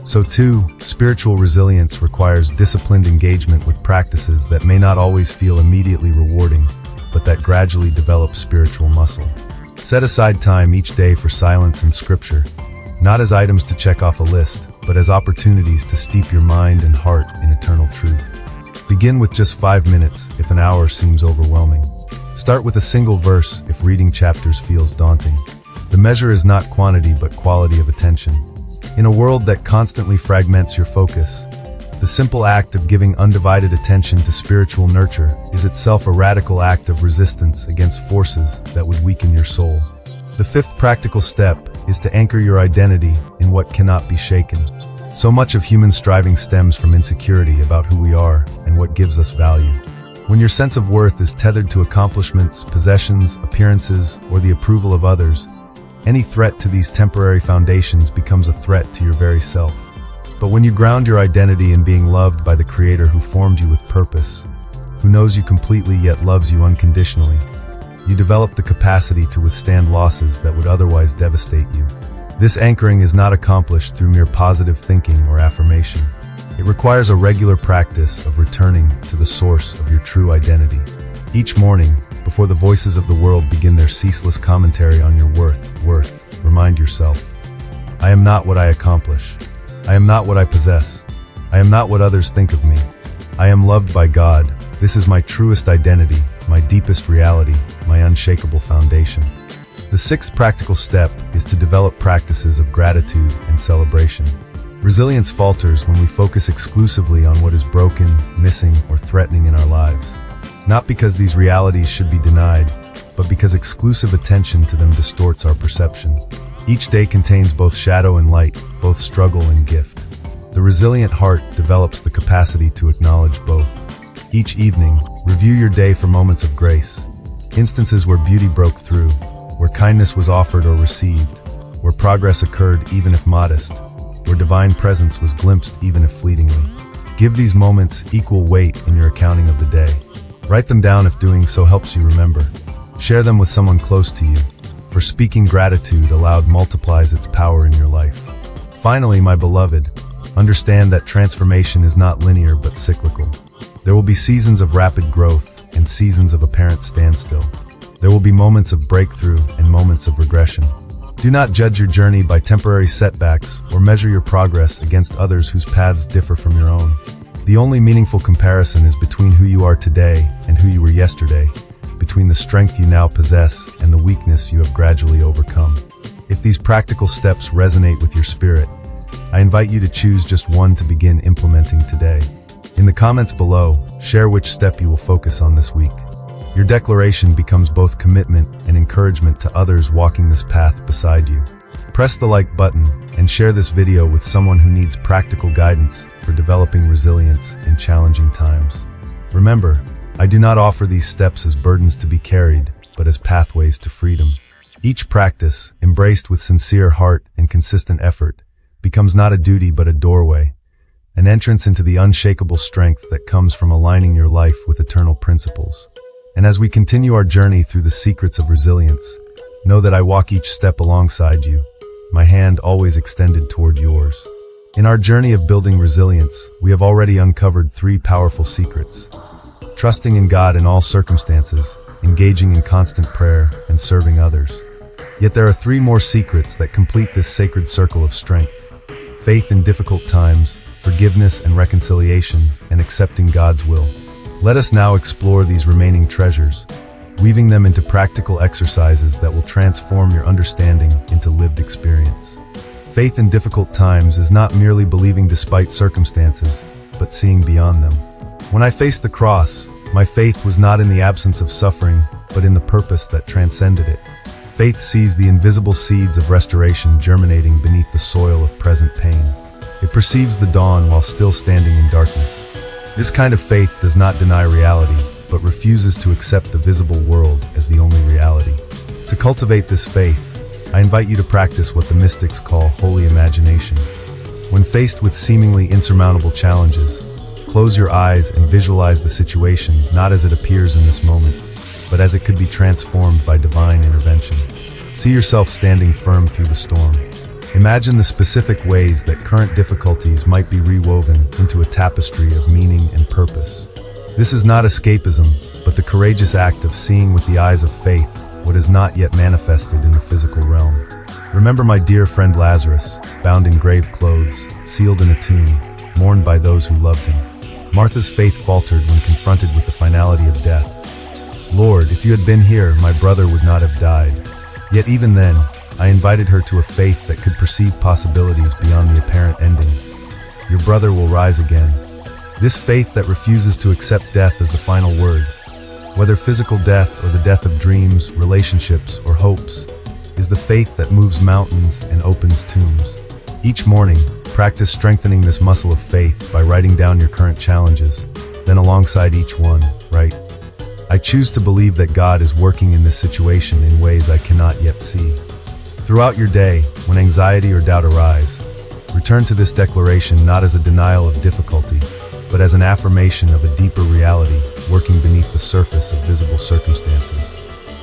So too, spiritual resilience requires disciplined engagement with practices that may not always feel immediately rewarding, but that gradually develop spiritual muscle. Set aside time each day for silence and scripture, not as items to check off a list, but as opportunities to steep your mind and heart in eternal truth. Begin with just 5 minutes if an hour seems overwhelming. Start with a single verse if reading chapters feels daunting. The measure is not quantity but quality of attention. In a world that constantly fragments your focus, the simple act of giving undivided attention to spiritual nurture is itself a radical act of resistance against forces that would weaken your soul. The fifth practical step is to anchor your identity in what cannot be shaken. So much of human striving stems from insecurity about who we are and what gives us value. When your sense of worth is tethered to accomplishments, possessions, appearances, or the approval of others, any threat to these temporary foundations becomes a threat to your very self. But when you ground your identity in being loved by the Creator who formed you with purpose, who knows you completely yet loves you unconditionally, you develop the capacity to withstand losses that would otherwise devastate you. This anchoring is not accomplished through mere positive thinking or affirmation. It requires a regular practice of returning to the source of your true identity. Each morning, before the voices of the world begin their ceaseless commentary on your worth, remind yourself, I am not what I accomplish. I am not what I possess. I am not what others think of me. I am loved by God. This is my truest identity, my deepest reality, my unshakable foundation. The sixth practical step is to develop practices of gratitude and celebration. Resilience falters when we focus exclusively on what is broken, missing, or threatening in our lives. Not because these realities should be denied, but because exclusive attention to them distorts our perception. Each day contains both shadow and light, both struggle and gift. The resilient heart develops the capacity to acknowledge both. Each evening, review your day for moments of grace. Instances where beauty broke through, where kindness was offered or received, where progress occurred even if modest, where divine presence was glimpsed even if fleetingly. Give these moments equal weight in your accounting of the day. Write them down if doing so helps you remember. Share them with someone close to you, for speaking gratitude aloud multiplies its power in your life. Finally, my beloved, understand that transformation is not linear but cyclical. There will be seasons of rapid growth and seasons of apparent standstill. There will be moments of breakthrough and moments of regression. Do not judge your journey by temporary setbacks or measure your progress against others whose paths differ from your own. The only meaningful comparison is between who you are today and who you were yesterday, between the strength you now possess and the weakness you have gradually overcome. If these practical steps resonate with your spirit, I invite you to choose just one to begin implementing today. In the comments below, share which step you will focus on this week. Your declaration becomes both commitment and encouragement to others walking this path beside you. Press the like button and share this video with someone who needs practical guidance for developing resilience in challenging times. Remember, I do not offer these steps as burdens to be carried, but as pathways to freedom. Each practice, embraced with sincere heart and consistent effort, becomes not a duty but a doorway, an entrance into the unshakable strength that comes from aligning your life with eternal principles. And as we continue our journey through the secrets of resilience, know that I walk each step alongside you, my hand always extended toward yours. In our journey of building resilience, we have already uncovered 3 powerful secrets: trusting in God in all circumstances, engaging in constant prayer, and serving others. Yet there are 3 more secrets that complete this sacred circle of strength: faith in difficult times, forgiveness and reconciliation, and accepting God's will. Let us now explore these remaining treasures, weaving them into practical exercises that will transform your understanding into lived experience. Faith in difficult times is not merely believing despite circumstances, but seeing beyond them. When I faced the cross, my faith was not in the absence of suffering, but in the purpose that transcended it. Faith sees the invisible seeds of restoration germinating beneath the soil of present pain. It perceives the dawn while still standing in darkness. This kind of faith does not deny reality, but refuses to accept the visible world as the only reality. To cultivate this faith, I invite you to practice what the mystics call holy imagination. When faced with seemingly insurmountable challenges, close your eyes and visualize the situation not as it appears in this moment, but as it could be transformed by divine intervention. See yourself standing firm through the storm. Imagine the specific ways that current difficulties might be rewoven into a tapestry of meaning and purpose. This is not escapism, but the courageous act of seeing with the eyes of faith what is not yet manifested in the physical realm. Remember my dear friend Lazarus, bound in grave clothes, sealed in a tomb, mourned by those who loved him. Martha's faith faltered when confronted with the finality of death. Lord, if you had been here, my brother would not have died. Yet even then, I invited her to a faith that could perceive possibilities beyond the apparent ending. Your brother will rise again. This faith that refuses to accept death as the final word, whether physical death or the death of dreams, relationships, or hopes, is the faith that moves mountains and opens tombs. Each morning, practice strengthening this muscle of faith by writing down your current challenges, then alongside each one, write, I choose to believe that God is working in this situation in ways I cannot yet see. Throughout your day, when anxiety or doubt arise, return to this declaration not as a denial of difficulty, but as an affirmation of a deeper reality working beneath the surface of visible circumstances.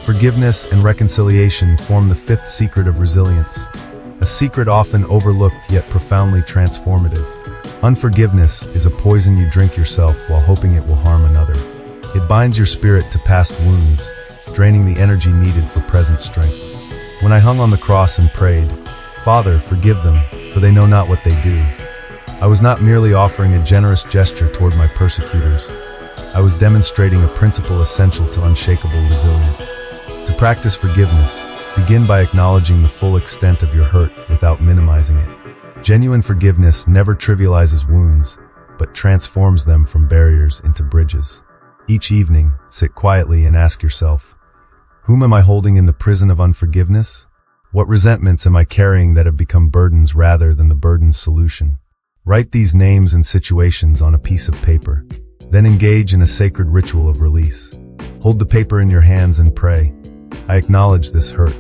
Forgiveness and reconciliation form the fifth secret of resilience, a secret often overlooked yet profoundly transformative. Unforgiveness is a poison you drink yourself while hoping it will harm another. It binds your spirit to past wounds, draining the energy needed for present strength. When I hung on the cross and prayed, Father, forgive them, for they know not what they do, I was not merely offering a generous gesture toward my persecutors. I was demonstrating a principle essential to unshakable resilience. To practice forgiveness, begin by acknowledging the full extent of your hurt without minimizing it. Genuine forgiveness never trivializes wounds, but transforms them from barriers into bridges. Each evening, sit quietly and ask yourself, whom am I holding in the prison of unforgiveness? What resentments am I carrying that have become burdens rather than the burden's solution? Write these names and situations on a piece of paper. Then engage in a sacred ritual of release. Hold the paper in your hands and pray. I acknowledge this hurt.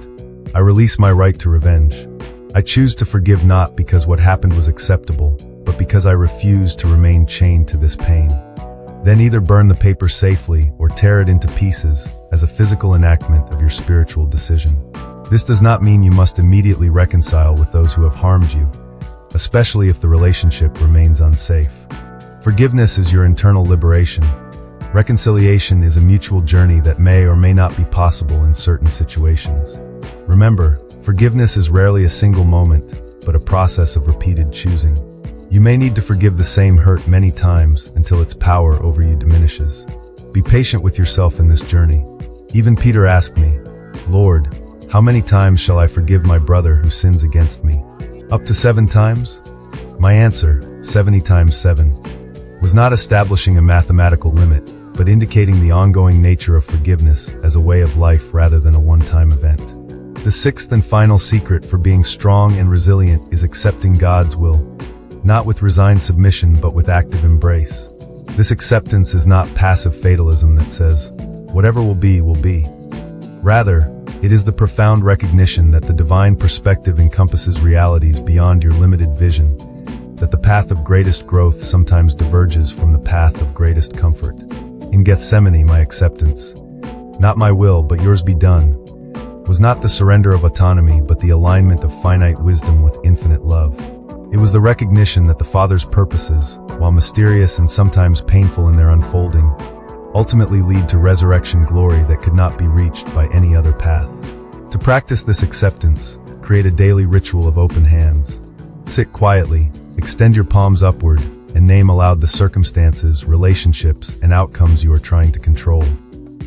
I release my right to revenge. I choose to forgive not because what happened was acceptable, but because I refuse to remain chained to this pain. Then either burn the paper safely or tear it into pieces as a physical enactment of your spiritual decision. This does not mean you must immediately reconcile with those who have harmed you, especially if the relationship remains unsafe. Forgiveness is your internal liberation. Reconciliation is a mutual journey that may or may not be possible in certain situations. Remember, forgiveness is rarely a single moment, but a process of repeated choosing. You may need to forgive the same hurt many times until its power over you diminishes. Be patient with yourself in this journey. Even Peter asked me, Lord, how many times shall I forgive my brother who sins against me? Up to 7 times? My answer, 70 times 7, was not establishing a mathematical limit, but indicating the ongoing nature of forgiveness as a way of life rather than a one-time event. The sixth and final secret for being strong and resilient is accepting God's will, not with resigned submission but with active embrace. This acceptance is not passive fatalism that says, whatever will be, will be. Rather, it is the profound recognition that the divine perspective encompasses realities beyond your limited vision, that the path of greatest growth sometimes diverges from the path of greatest comfort. In Gethsemane, my acceptance, not my will but yours be done, was not the surrender of autonomy but the alignment of finite wisdom with infinite love. It was the recognition that the Father's purposes, while mysterious and sometimes painful in their unfolding, ultimately lead to resurrection glory that could not be reached by any other path. To practice this acceptance, create a daily ritual of open hands. Sit quietly, extend your palms upward, and name aloud the circumstances, relationships, and outcomes you are trying to control.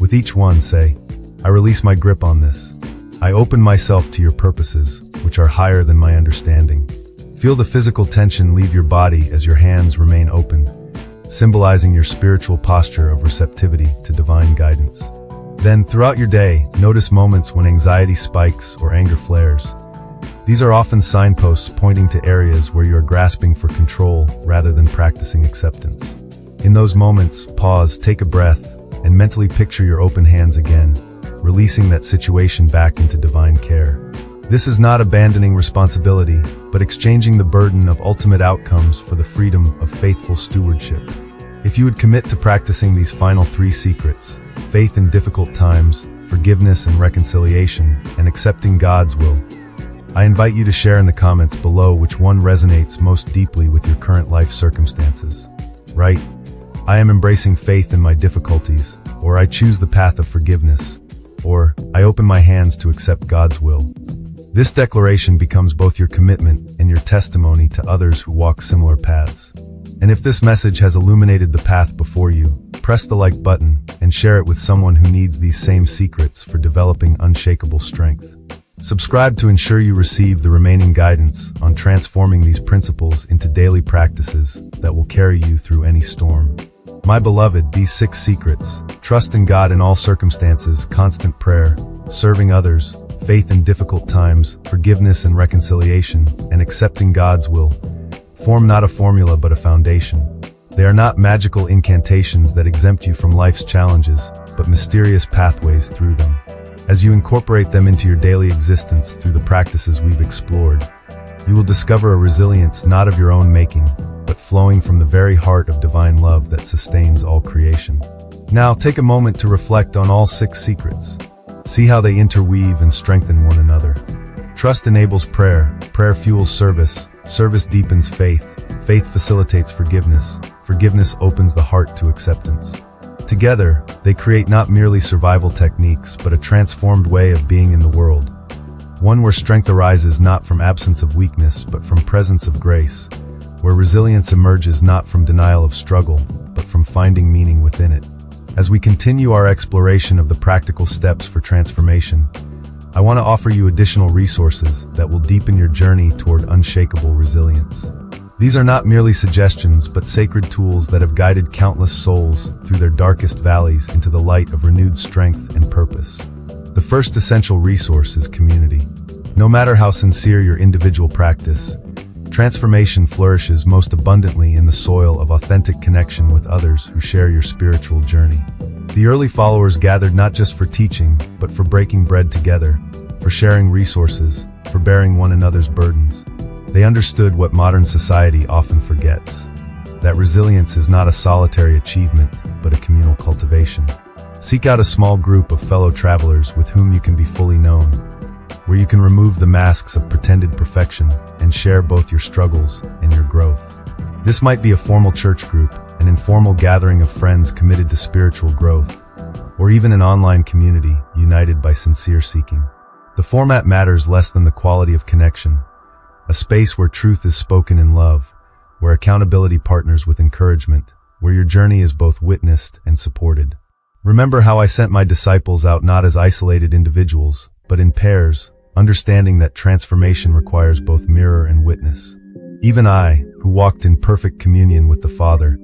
With each one, say, I release my grip on this. I open myself to your purposes, which are higher than my understanding. Feel the physical tension leave your body as your hands remain open, symbolizing your spiritual posture of receptivity to divine guidance. Then, throughout your day, notice moments when anxiety spikes or anger flares. These are often signposts pointing to areas where you are grasping for control rather than practicing acceptance. In those moments, pause, take a breath, and mentally picture your open hands again, releasing that situation back into divine care. This is not abandoning responsibility, but exchanging the burden of ultimate outcomes for the freedom of faithful stewardship. If you would commit to practicing these final 3 secrets, faith in difficult times, forgiveness and reconciliation, and accepting God's will, I invite you to share in the comments below which one resonates most deeply with your current life circumstances. Write, "I am embracing faith in my difficulties," or "I choose the path of forgiveness," or "I open my hands to accept God's will." This declaration becomes both your commitment and your testimony to others who walk similar paths. And if this message has illuminated the path before you, press the like button and share it with someone who needs these same secrets for developing unshakable strength. Subscribe to ensure you receive the remaining guidance on transforming these principles into daily practices that will carry you through any storm. My beloved, these 6 secrets, trust in God in all circumstances, constant prayer, serving others, faith in difficult times, forgiveness and reconciliation, and accepting God's will, form not a formula but a foundation. They are not magical incantations that exempt you from life's challenges, but mysterious pathways through them. As you incorporate them into your daily existence through the practices we've explored, you will discover a resilience not of your own making, but flowing from the very heart of divine love that sustains all creation. Now, take a moment to reflect on all 6 secrets. See how they interweave and strengthen one another. Trust enables prayer, prayer fuels service, service deepens faith, faith facilitates forgiveness, forgiveness opens the heart to acceptance. Together, they create not merely survival techniques, but a transformed way of being in the world. One where strength arises not from absence of weakness, but from presence of grace, where resilience emerges not from denial of struggle, but from finding meaning within it. As we continue our exploration of the practical steps for transformation, I want to offer you additional resources that will deepen your journey toward unshakable resilience. These are not merely suggestions, but sacred tools that have guided countless souls through their darkest valleys into the light of renewed strength and purpose. The first essential resource is community. No matter how sincere your individual practice, transformation flourishes most abundantly in the soil of authentic connection with others who share your spiritual journey. The early followers gathered not just for teaching, but for breaking bread together, for sharing resources, for bearing one another's burdens. They understood what modern society often forgets, that resilience is not a solitary achievement, but a communal cultivation. Seek out a small group of fellow travelers with whom you can be fully known, where you can remove the masks of pretended perfection and share both your struggles and your growth. This might be a formal church group, an informal gathering of friends committed to spiritual growth, or even an online community united by sincere seeking. The format matters less than the quality of connection. A space where truth is spoken in love, where accountability partners with encouragement, where your journey is both witnessed and supported. Remember how I sent my disciples out not as isolated individuals, but in pairs, understanding that transformation requires both mirror and witness. Even I, who walked in perfect communion with the Father,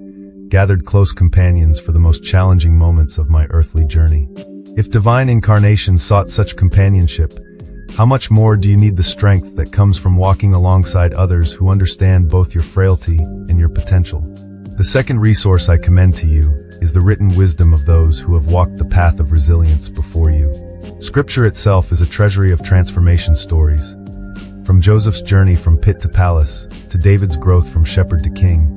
gathered close companions for the most challenging moments of my earthly journey. If divine incarnation sought such companionship, how much more do you need the strength that comes from walking alongside others who understand both your frailty and your potential? The second resource I commend to you is the written wisdom of those who have walked the path of resilience before you. Scripture itself is a treasury of transformation stories. From Joseph's journey from pit to palace, to David's growth from shepherd to king,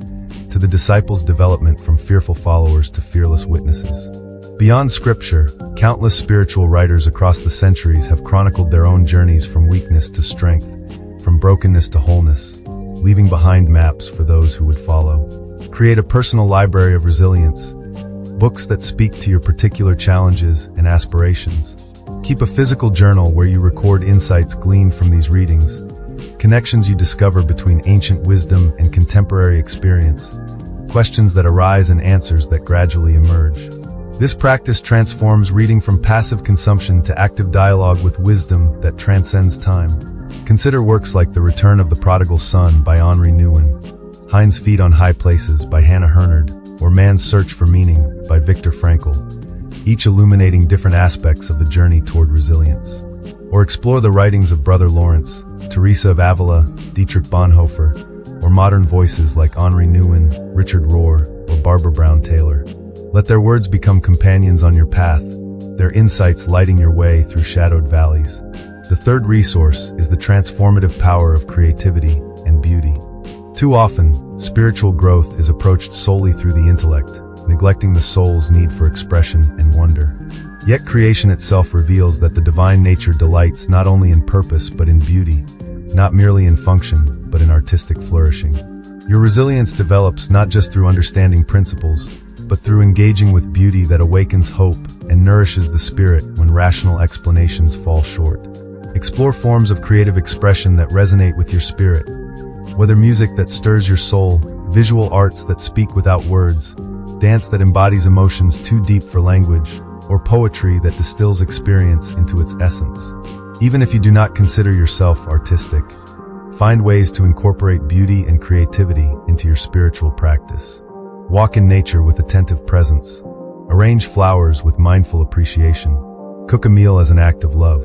to the disciples' development from fearful followers to fearless witnesses. Beyond Scripture, countless spiritual writers across the centuries have chronicled their own journeys from weakness to strength, from brokenness to wholeness, leaving behind maps for those who would follow. Create a personal library of resilience, books that speak to your particular challenges and aspirations. Keep a physical journal where you record insights gleaned from these readings, connections you discover between ancient wisdom and contemporary experience, questions that arise and answers that gradually emerge. This practice transforms reading from passive consumption to active dialogue with wisdom that transcends time. Consider works like The Return of the Prodigal Son by Henri Nouwen, Hind's Feet on High Places by Hannah Hurnard, or Man's Search for Meaning by Viktor Frankl, each illuminating different aspects of the journey toward resilience. Or explore the writings of Brother Lawrence, Teresa of Avila, Dietrich Bonhoeffer, or modern voices like Henri Nouwen, Richard Rohr, or Barbara Brown Taylor. Let their words become companions on your path, their insights lighting your way through shadowed valleys. The third resource is the transformative power of creativity and beauty. Too often, spiritual growth is approached solely through the intellect, neglecting the soul's need for expression and wonder. Yet creation itself reveals that the divine nature delights not only in purpose but in beauty, not merely in function, but in artistic flourishing. Your resilience develops not just through understanding principles, but through engaging with beauty that awakens hope and nourishes the spirit when rational explanations fall short. Explore forms of creative expression that resonate with your spirit. Whether music that stirs your soul, visual arts that speak without words, dance that embodies emotions too deep for language, or poetry that distills experience into its essence. Even if you do not consider yourself artistic, find ways to incorporate beauty and creativity into your spiritual practice. Walk in nature with attentive presence. Arrange flowers with mindful appreciation. Cook a meal as an act of love.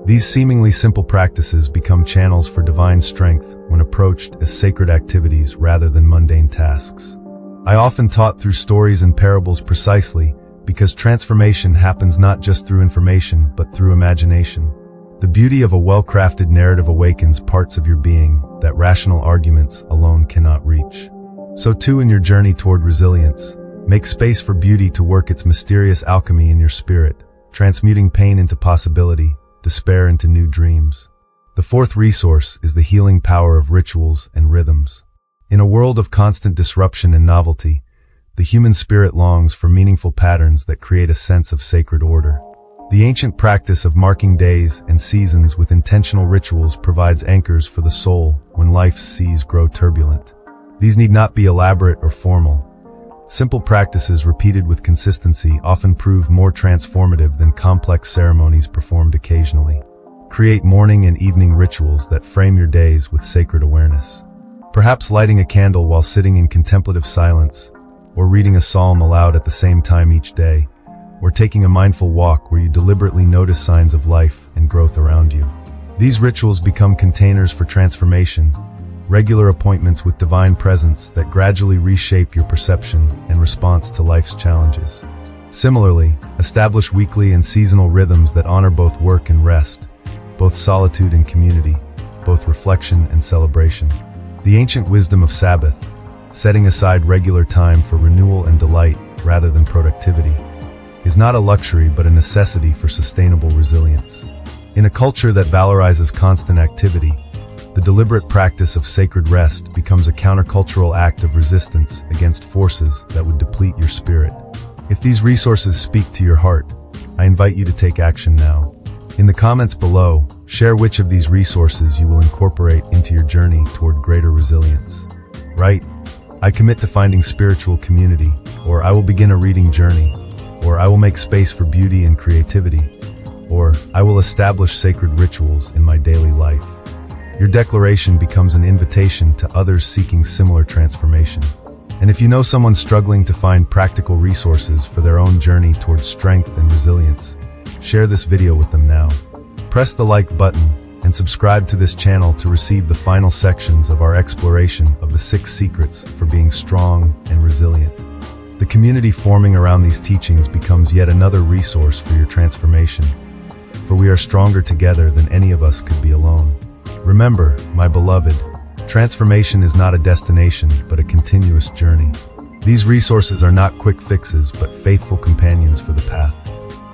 These seemingly simple practices become channels for divine strength when approached as sacred activities rather than mundane tasks. I often taught through stories and parables precisely because transformation happens not just through information but through imagination. The beauty of a well-crafted narrative awakens parts of your being that rational arguments alone cannot reach. So too in your journey toward resilience, make space for beauty to work its mysterious alchemy in your spirit, transmuting pain into possibility, despair into new dreams. The fourth resource is the healing power of rituals and rhythms. In a world of constant disruption and novelty, the human spirit longs for meaningful patterns that create a sense of sacred order. The ancient practice of marking days and seasons with intentional rituals provides anchors for the soul when life's seas grow turbulent. These need not be elaborate or formal. Simple practices repeated with consistency often prove more transformative than complex ceremonies performed occasionally. Create morning and evening rituals that frame your days with sacred awareness. Perhaps lighting a candle while sitting in contemplative silence, or reading a psalm aloud at the same time each day, or taking a mindful walk where you deliberately notice signs of life and growth around you. These rituals become containers for transformation, regular appointments with divine presence that gradually reshape your perception and response to life's challenges. Similarly, establish weekly and seasonal rhythms that honor both work and rest, both solitude and community, both reflection and celebration. The ancient wisdom of Sabbath, setting aside regular time for renewal and delight rather than productivity, is not a luxury but a necessity for sustainable resilience. In a culture that valorizes constant activity, the deliberate practice of sacred rest becomes a countercultural act of resistance against forces that would deplete your spirit. If these resources speak to your heart, I invite you to take action now. In the comments below, share which of these resources you will incorporate into your journey toward greater resilience. Write, "I commit to finding spiritual community," or "I will begin a reading journey," or "I will make space for beauty and creativity," or "I will establish sacred rituals in my daily life." Your declaration becomes an invitation to others seeking similar transformation. And if you know someone struggling to find practical resources for their own journey towards strength and resilience, share this video with them now. Press the like button and subscribe to this channel to receive the final sections of our exploration of the 6 secrets for being strong and resilient. The community forming around these teachings becomes yet another resource for your transformation, for we are stronger together than any of us could be alone. Remember, my beloved, transformation is not a destination, but a continuous journey. These resources are not quick fixes, but faithful companions for the path.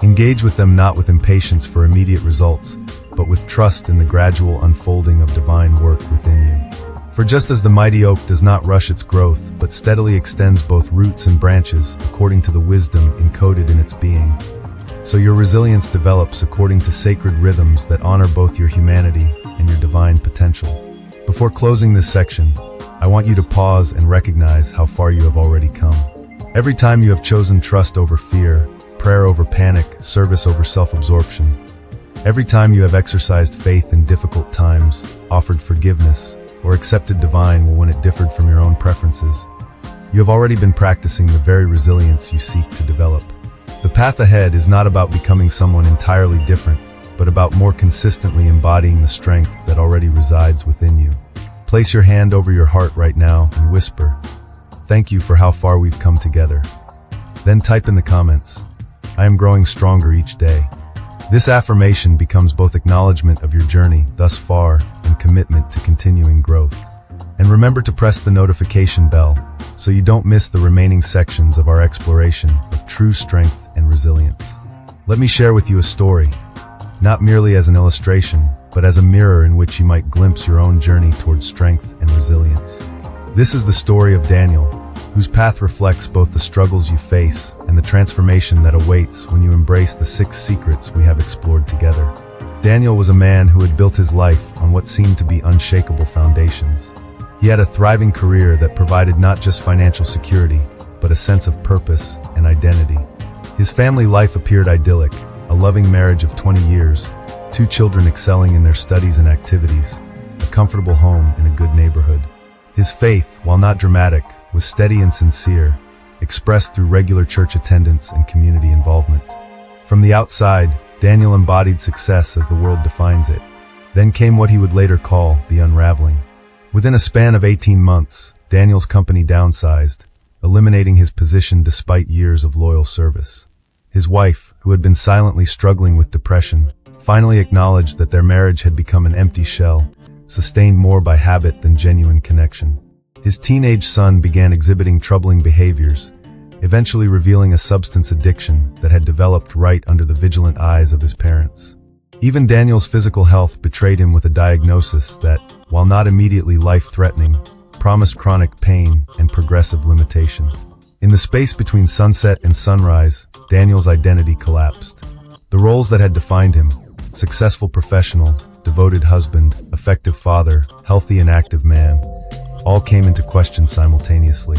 Engage with them not with impatience for immediate results, but with trust in the gradual unfolding of divine work within you. For just as the mighty oak does not rush its growth, but steadily extends both roots and branches according to the wisdom encoded in its being, so your resilience develops according to sacred rhythms that honor both your humanity and your divine potential. Before closing this section, I want you to pause and recognize how far you have already come. Every time you have chosen trust over fear, prayer over panic, service over self-absorption, every time you have exercised faith in difficult times, offered forgiveness, or accepted divine will when it differed from your own preferences, You have already been practicing the very resilience you seek to develop. The path ahead is not about becoming someone entirely different, but about more consistently embodying the strength that already resides within you. Place your hand over your heart right now and whisper, "Thank you for how far we've come together." Then type in the comments, "I am growing stronger each day." This affirmation becomes both acknowledgement of your journey thus far and commitment to continuing growth. And remember to press the notification bell so you don't miss the remaining sections of our exploration of true strength and resilience. Let me share with you a story, not merely as an illustration, but as a mirror in which you might glimpse your own journey towards strength and resilience. This is the story of Daniel, whose path reflects both the struggles you face and the transformation that awaits when you embrace the 6 secrets we have explored together. Daniel was a man who had built his life on what seemed to be unshakable foundations. He had a thriving career that provided not just financial security, but a sense of purpose and identity. His family life appeared idyllic, a loving marriage of 20 years, 2 children excelling in their studies and activities, a comfortable home in a good neighborhood. His faith, while not dramatic, was steady and sincere, expressed through regular church attendance and community involvement. From the outside, Daniel embodied success as the world defines it. Then came what he would later call the unraveling. Within a span of 18 months, Daniel's company downsized, eliminating his position despite years of loyal service. His wife, who had been silently struggling with depression, finally acknowledged that their marriage had become an empty shell, sustained more by habit than genuine connection. His teenage son began exhibiting troubling behaviors, eventually revealing a substance addiction that had developed right under the vigilant eyes of his parents. Even Daniel's physical health betrayed him with a diagnosis that, while not immediately life-threatening, promised chronic pain and progressive limitation. In the space between sunset and sunrise, Daniel's identity collapsed. The roles that had defined him, successful professional, devoted husband, effective father, healthy and active man, all came into question simultaneously.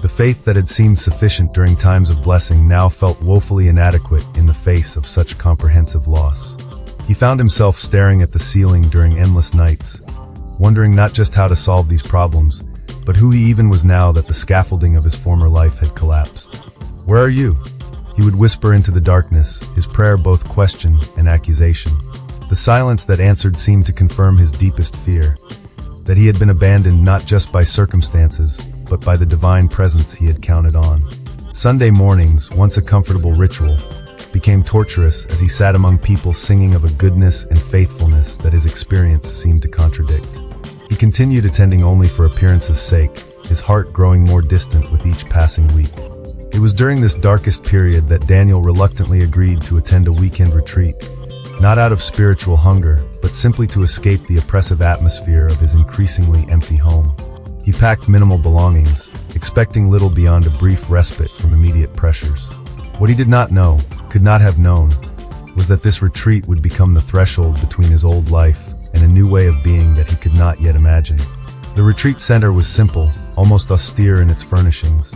The faith that had seemed sufficient during times of blessing now felt woefully inadequate in the face of such comprehensive loss. He found himself staring at the ceiling during endless nights, wondering not just how to solve these problems, but who he even was now that the scaffolding of his former life had collapsed. "Where are you?" he would whisper into the darkness, his prayer both question and accusation. The silence that answered seemed to confirm his deepest fear, that he had been abandoned not just by circumstances, but by the divine presence he had counted on. Sunday mornings, once a comfortable ritual, became torturous as he sat among people singing of a goodness and faithfulness that his experience seemed to contradict. He continued attending only for appearance's sake, his heart growing more distant with each passing week. It was during this darkest period that Daniel reluctantly agreed to attend a weekend retreat, not out of spiritual hunger, but simply to escape the oppressive atmosphere of his increasingly empty home. He packed minimal belongings, expecting little beyond a brief respite from immediate pressures. What he did not know, could not have known, was that this retreat would become the threshold between his old life and a new way of being that he could not yet imagine. The retreat center was simple, almost austere in its furnishings.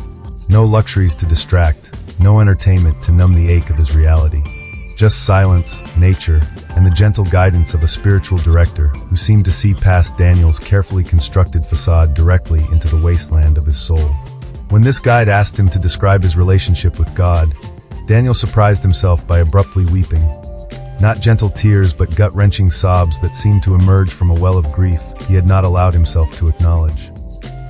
No luxuries to distract, no entertainment to numb the ache of his reality. Just silence, nature, and the gentle guidance of a spiritual director who seemed to see past Daniel's carefully constructed facade directly into the wasteland of his soul. When this guide asked him to describe his relationship with God, Daniel surprised himself by abruptly weeping. Not gentle tears, but gut-wrenching sobs that seemed to emerge from a well of grief he had not allowed himself to acknowledge.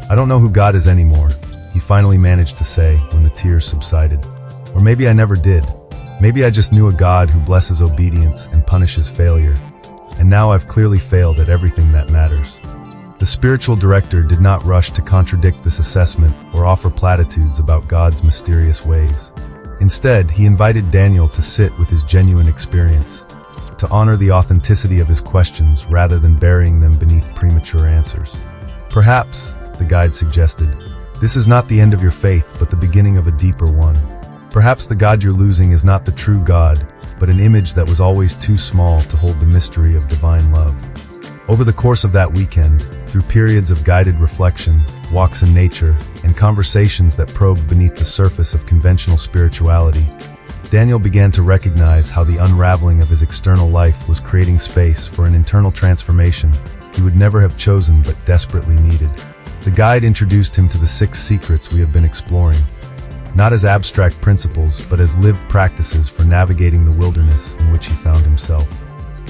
"I don't know who God is anymore," he finally managed to say when the tears subsided. "Or maybe I never did. Maybe I just knew a God who blesses obedience and punishes failure. And now I've clearly failed at everything that matters." The spiritual director did not rush to contradict this assessment or offer platitudes about God's mysterious ways. Instead, he invited Daniel to sit with his genuine experience, to honor the authenticity of his questions rather than burying them beneath premature answers. "Perhaps," the guide suggested, "this is not the end of your faith, but the beginning of a deeper one. Perhaps the God you're losing is not the true God, but an image that was always too small to hold the mystery of divine love." Over the course of that weekend, through periods of guided reflection, walks in nature, and conversations that probed beneath the surface of conventional spirituality, Daniel began to recognize how the unraveling of his external life was creating space for an internal transformation he would never have chosen but desperately needed. The guide introduced him to the 6 secrets we have been exploring, not as abstract principles, but as lived practices for navigating the wilderness in which he found himself.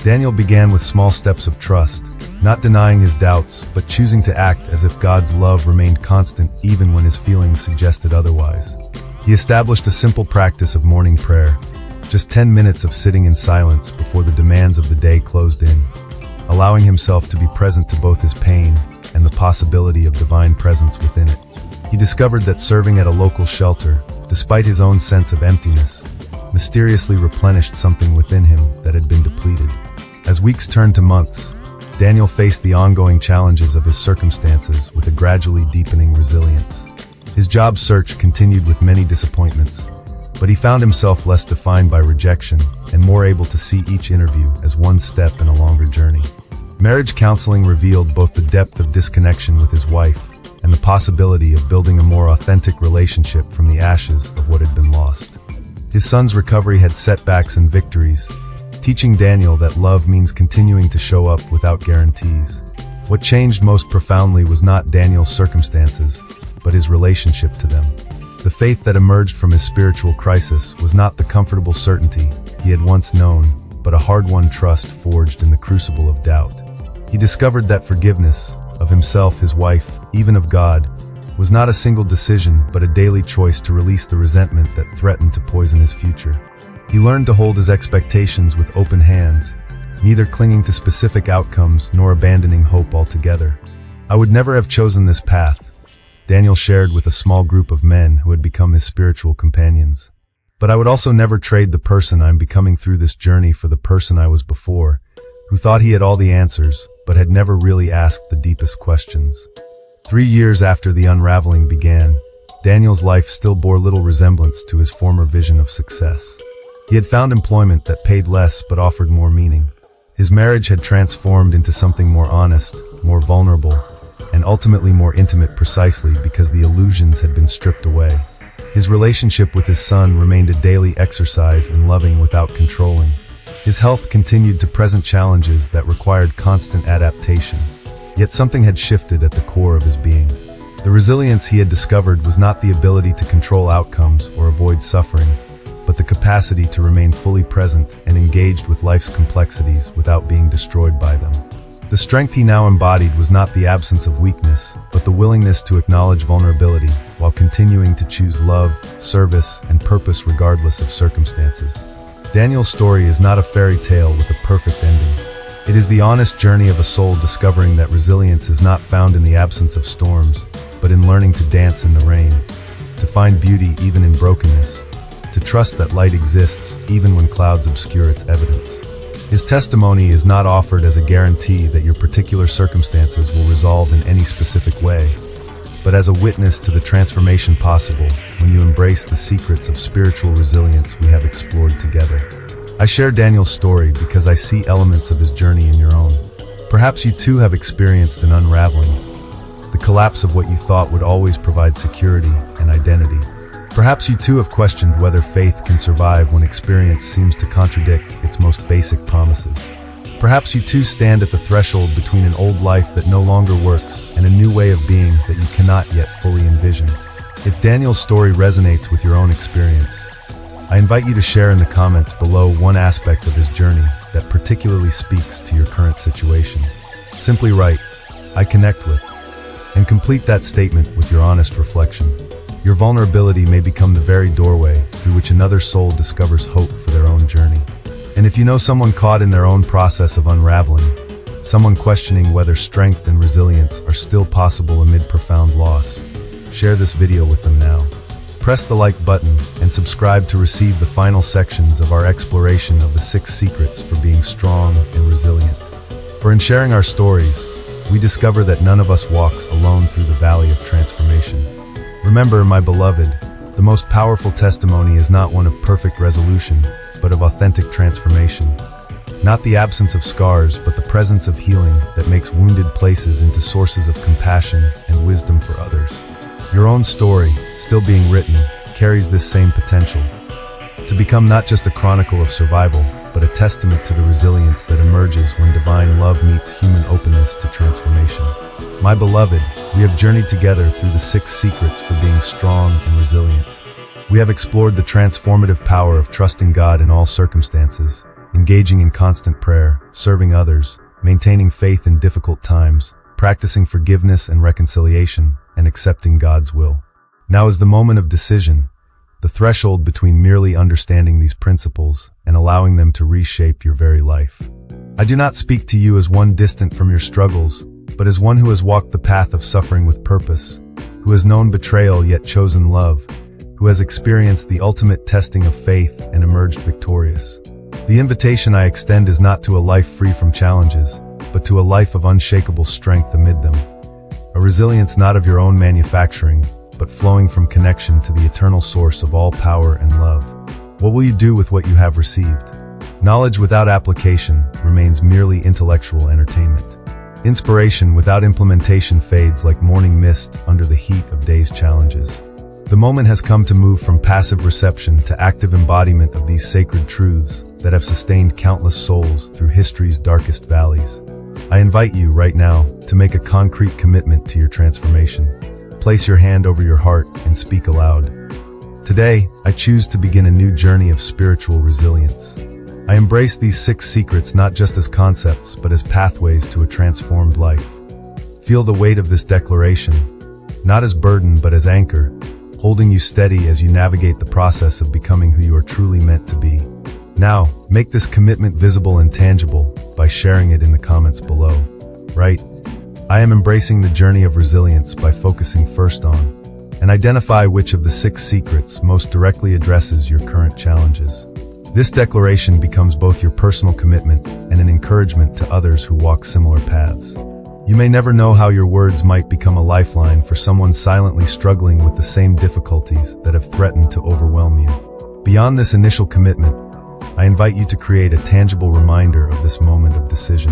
Daniel began with small steps of trust, not denying his doubts, but choosing to act as if God's love remained constant even when his feelings suggested otherwise. He established a simple practice of morning prayer, just 10 minutes of sitting in silence before the demands of the day closed in, allowing himself to be present to both his pain and the possibility of divine presence within it. He discovered that serving at a local shelter, despite his own sense of emptiness, mysteriously replenished something within him that had been depleted. As weeks turned to months, Daniel faced the ongoing challenges of his circumstances with a gradually deepening resilience. His job search continued with many disappointments, but he found himself less defined by rejection and more able to see each interview as one step in a longer journey. Marriage counseling revealed both the depth of disconnection with his wife and the possibility of building a more authentic relationship from the ashes of what had been lost. His son's recovery had setbacks and victories, teaching Daniel that love means continuing to show up without guarantees. What changed most profoundly was not Daniel's circumstances, but his relationship to them. The faith that emerged from his spiritual crisis was not the comfortable certainty he had once known, but a hard-won trust forged in the crucible of doubt. He discovered that forgiveness, of himself, his wife, even of God, was not a single decision but a daily choice to release the resentment that threatened to poison his future. He learned to hold his expectations with open hands, neither clinging to specific outcomes nor abandoning hope altogether. "I would never have chosen this path," Daniel shared with a small group of men who had become his spiritual companions. "But I would also never trade the person I'm becoming through this journey for the person I was before, who thought he had all the answers, but had never really asked the deepest questions." 3 years after the unraveling began, Daniel's life still bore little resemblance to his former vision of success. He had found employment that paid less but offered more meaning. His marriage had transformed into something more honest, more vulnerable, and ultimately more intimate precisely because the illusions had been stripped away. His relationship with his son remained a daily exercise in loving without controlling. His health continued to present challenges that required constant adaptation. Yet something had shifted at the core of his being. The resilience he had discovered was not the ability to control outcomes or avoid suffering, but the capacity to remain fully present and engaged with life's complexities without being destroyed by them. The strength he now embodied was not the absence of weakness, but the willingness to acknowledge vulnerability while continuing to choose love, service, and purpose regardless of circumstances. Daniel's story is not a fairy tale with a perfect ending. It is the honest journey of a soul discovering that resilience is not found in the absence of storms, but in learning to dance in the rain, to find beauty even in brokenness, to trust that light exists even when clouds obscure its evidence. His testimony is not offered as a guarantee that your particular circumstances will resolve in any specific way, but as a witness to the transformation possible when you embrace the secrets of spiritual resilience we have explored together. I share Daniel's story because I see elements of his journey in your own. Perhaps you too have experienced an unraveling, the collapse of what you thought would always provide security and identity. Perhaps you too have questioned whether faith can survive when experience seems to contradict its most basic promises. Perhaps you too stand at the threshold between an old life that no longer works and a new way of being that you cannot yet fully envision. If Daniel's story resonates with your own experience, I invite you to share in the comments below one aspect of his journey that particularly speaks to your current situation. Simply write, "I connect with," and complete that statement with your honest reflection. Your vulnerability may become the very doorway through which another soul discovers hope for their own journey. And if you know someone caught in their own process of unraveling, someone questioning whether strength and resilience are still possible amid profound loss, share this video with them now. Press the like button and subscribe to receive the final sections of our exploration of the 6 secrets for being strong and resilient. For in sharing our stories, we discover that none of us walks alone through the valley of transformation. Remember, my beloved, the most powerful testimony is not one of perfect resolution, but of authentic transformation. Not the absence of scars, but the presence of healing that makes wounded places into sources of compassion and wisdom for others. Your own story, still being written, carries this same potential. to become not just a chronicle of survival, but a testament to the resilience that emerges when divine love meets human openness to transformation. My beloved, we have journeyed together through the 6 secrets for being strong and resilient. We have explored the transformative power of trusting God in all circumstances, engaging in constant prayer, serving others, maintaining faith in difficult times, practicing forgiveness and reconciliation, and accepting God's will. Now is the moment of decision, the threshold between merely understanding these principles and allowing them to reshape your very life. I do not speak to you as one distant from your struggles, but as one who has walked the path of suffering with purpose, who has known betrayal yet chosen love, who has experienced the ultimate testing of faith and emerged victorious. The invitation I extend is not to a life free from challenges, but to a life of unshakable strength amid them. A resilience not of your own manufacturing, but flowing from connection to the eternal source of all power and love. What will you do with what you have received? Knowledge without application remains merely intellectual entertainment. Inspiration without implementation fades like morning mist under the heat of day's challenges. The moment has come to move from passive reception to active embodiment of these sacred truths that have sustained countless souls through history's darkest valleys. I invite you right now to make a concrete commitment to your transformation. Place your hand over your heart and speak aloud. Today, I choose to begin a new journey of spiritual resilience. I embrace these 6 secrets not just as concepts, but as pathways to a transformed life. Feel the weight of this declaration, not as burden, but as anchor, holding you steady as you navigate the process of becoming who you are truly meant to be. Now, make this commitment visible and tangible by sharing it in the comments below. Right? I am embracing the journey of resilience by focusing first on and identify which of the 6 secrets most directly addresses your current challenges. This declaration becomes both your personal commitment and an encouragement to others who walk similar paths. You may never know how your words might become a lifeline for someone silently struggling with the same difficulties that have threatened to overwhelm you. Beyond this initial commitment, I invite you to create a tangible reminder of this moment of decision.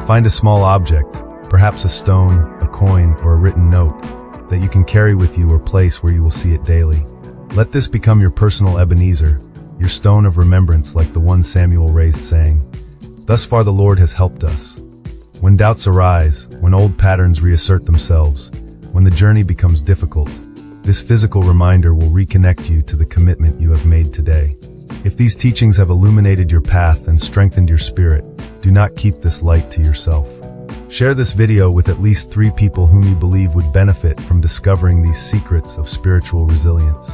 Find a small object, perhaps a stone, a coin, or a written note, that you can carry with you or place where you will see it daily. Let this become your personal Ebenezer, your stone of remembrance like the one Samuel raised saying, "Thus far the Lord has helped us." When doubts arise, when old patterns reassert themselves, when the journey becomes difficult, this physical reminder will reconnect you to the commitment you have made today. If these teachings have illuminated your path and strengthened your spirit, do not keep this light to yourself. Share this video with at least 3 people whom you believe would benefit from discovering these secrets of spiritual resilience.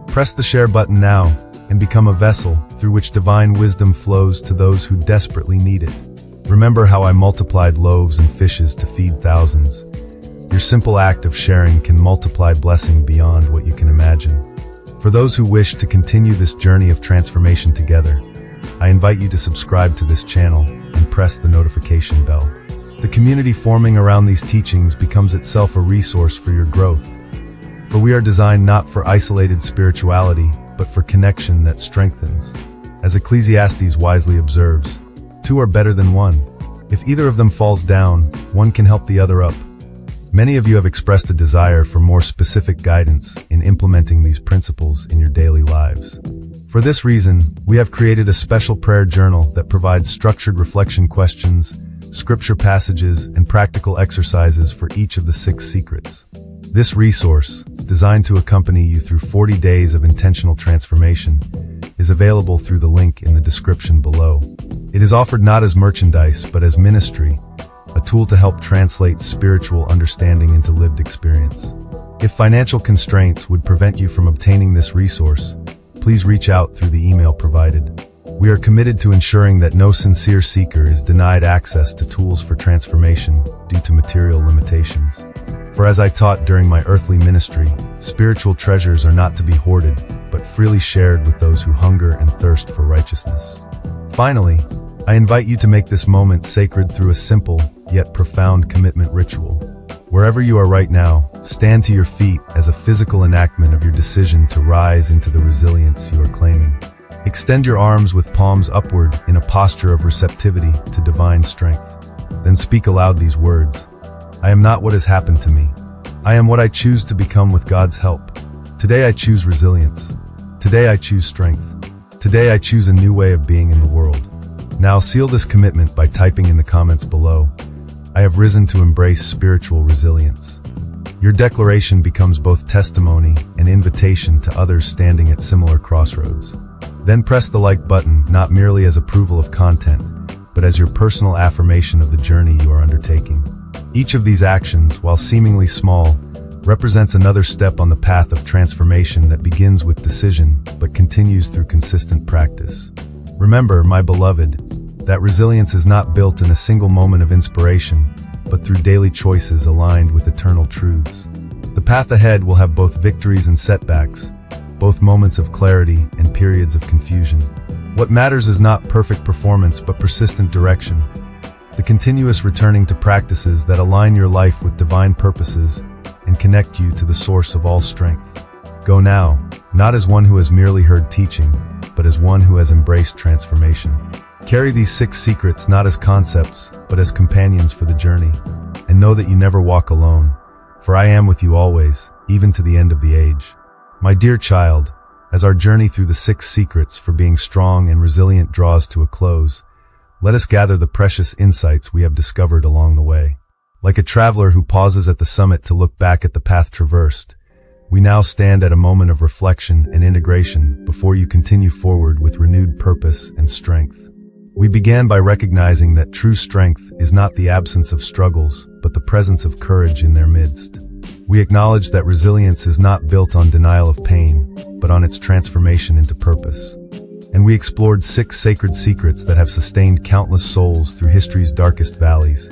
Press the share button now and become a vessel through which divine wisdom flows to those who desperately need it. Remember how I multiplied loaves and fishes to feed thousands. Your simple act of sharing can multiply blessing beyond what you can imagine. For those who wish to continue this journey of transformation together, I invite you to subscribe to this channel and press the notification bell. The community forming around these teachings becomes itself a resource for your growth. For we are designed not for isolated spirituality, but for connection that strengthens. As Ecclesiastes wisely observes, 2 are better than 1. If either of them falls down, one can help the other up. Many of you have expressed a desire for more specific guidance in implementing these principles in your daily lives. For this reason, we have created a special prayer journal that provides structured reflection questions, scripture passages, and practical exercises for each of the 6 secrets. This resource, designed to accompany you through 40 days of intentional transformation, is available through the link in the description below. It is offered not as merchandise, but as ministry, a tool to help translate spiritual understanding into lived experience. If financial constraints would prevent you from obtaining this resource, please reach out through the email provided. We are committed to ensuring that no sincere seeker is denied access to tools for transformation due to material limitations. For as I taught during my earthly ministry, spiritual treasures are not to be hoarded, but freely shared with those who hunger and thirst for righteousness. Finally, I invite you to make this moment sacred through a simple, yet profound commitment ritual. Wherever you are right now, stand to your feet as a physical enactment of your decision to rise into the resilience you are claiming. Extend your arms with palms upward in a posture of receptivity to divine strength. Then speak aloud these words. I am not what has happened to me. I am what I choose to become with God's help. Today I choose resilience. Today I choose strength. Today I choose a new way of being in the world. Now seal this commitment by typing in the comments below. I have risen to embrace spiritual resilience. Your declaration becomes both testimony and invitation to others standing at similar crossroads. Then press the like button, not merely as approval of content, but as your personal affirmation of the journey you are undertaking. Each of these actions, while seemingly small, represents another step on the path of transformation that begins with decision but continues through consistent practice. Remember, my beloved, that resilience is not built in a single moment of inspiration, but through daily choices aligned with eternal truths. The path ahead will have both victories and setbacks, both moments of clarity and periods of confusion. What matters is not perfect performance but persistent direction. The continuous returning to practices that align your life with divine purposes and connect you to the source of all strength. Go now, not as one who has merely heard teaching, but as one who has embraced transformation. Carry these 6 secrets not as concepts, but as companions for the journey. And know that you never walk alone, for I am with you always, even to the end of the age. My dear child, as our journey through the 6 secrets for being strong and resilient draws to a close, let us gather the precious insights we have discovered along the way. Like a traveler who pauses at the summit to look back at the path traversed, we now stand at a moment of reflection and integration before you continue forward with renewed purpose and strength. We began by recognizing that true strength is not the absence of struggles, but the presence of courage in their midst. We acknowledge that resilience is not built on denial of pain, but on its transformation into purpose. And we explored 6 sacred secrets that have sustained countless souls through history's darkest valleys.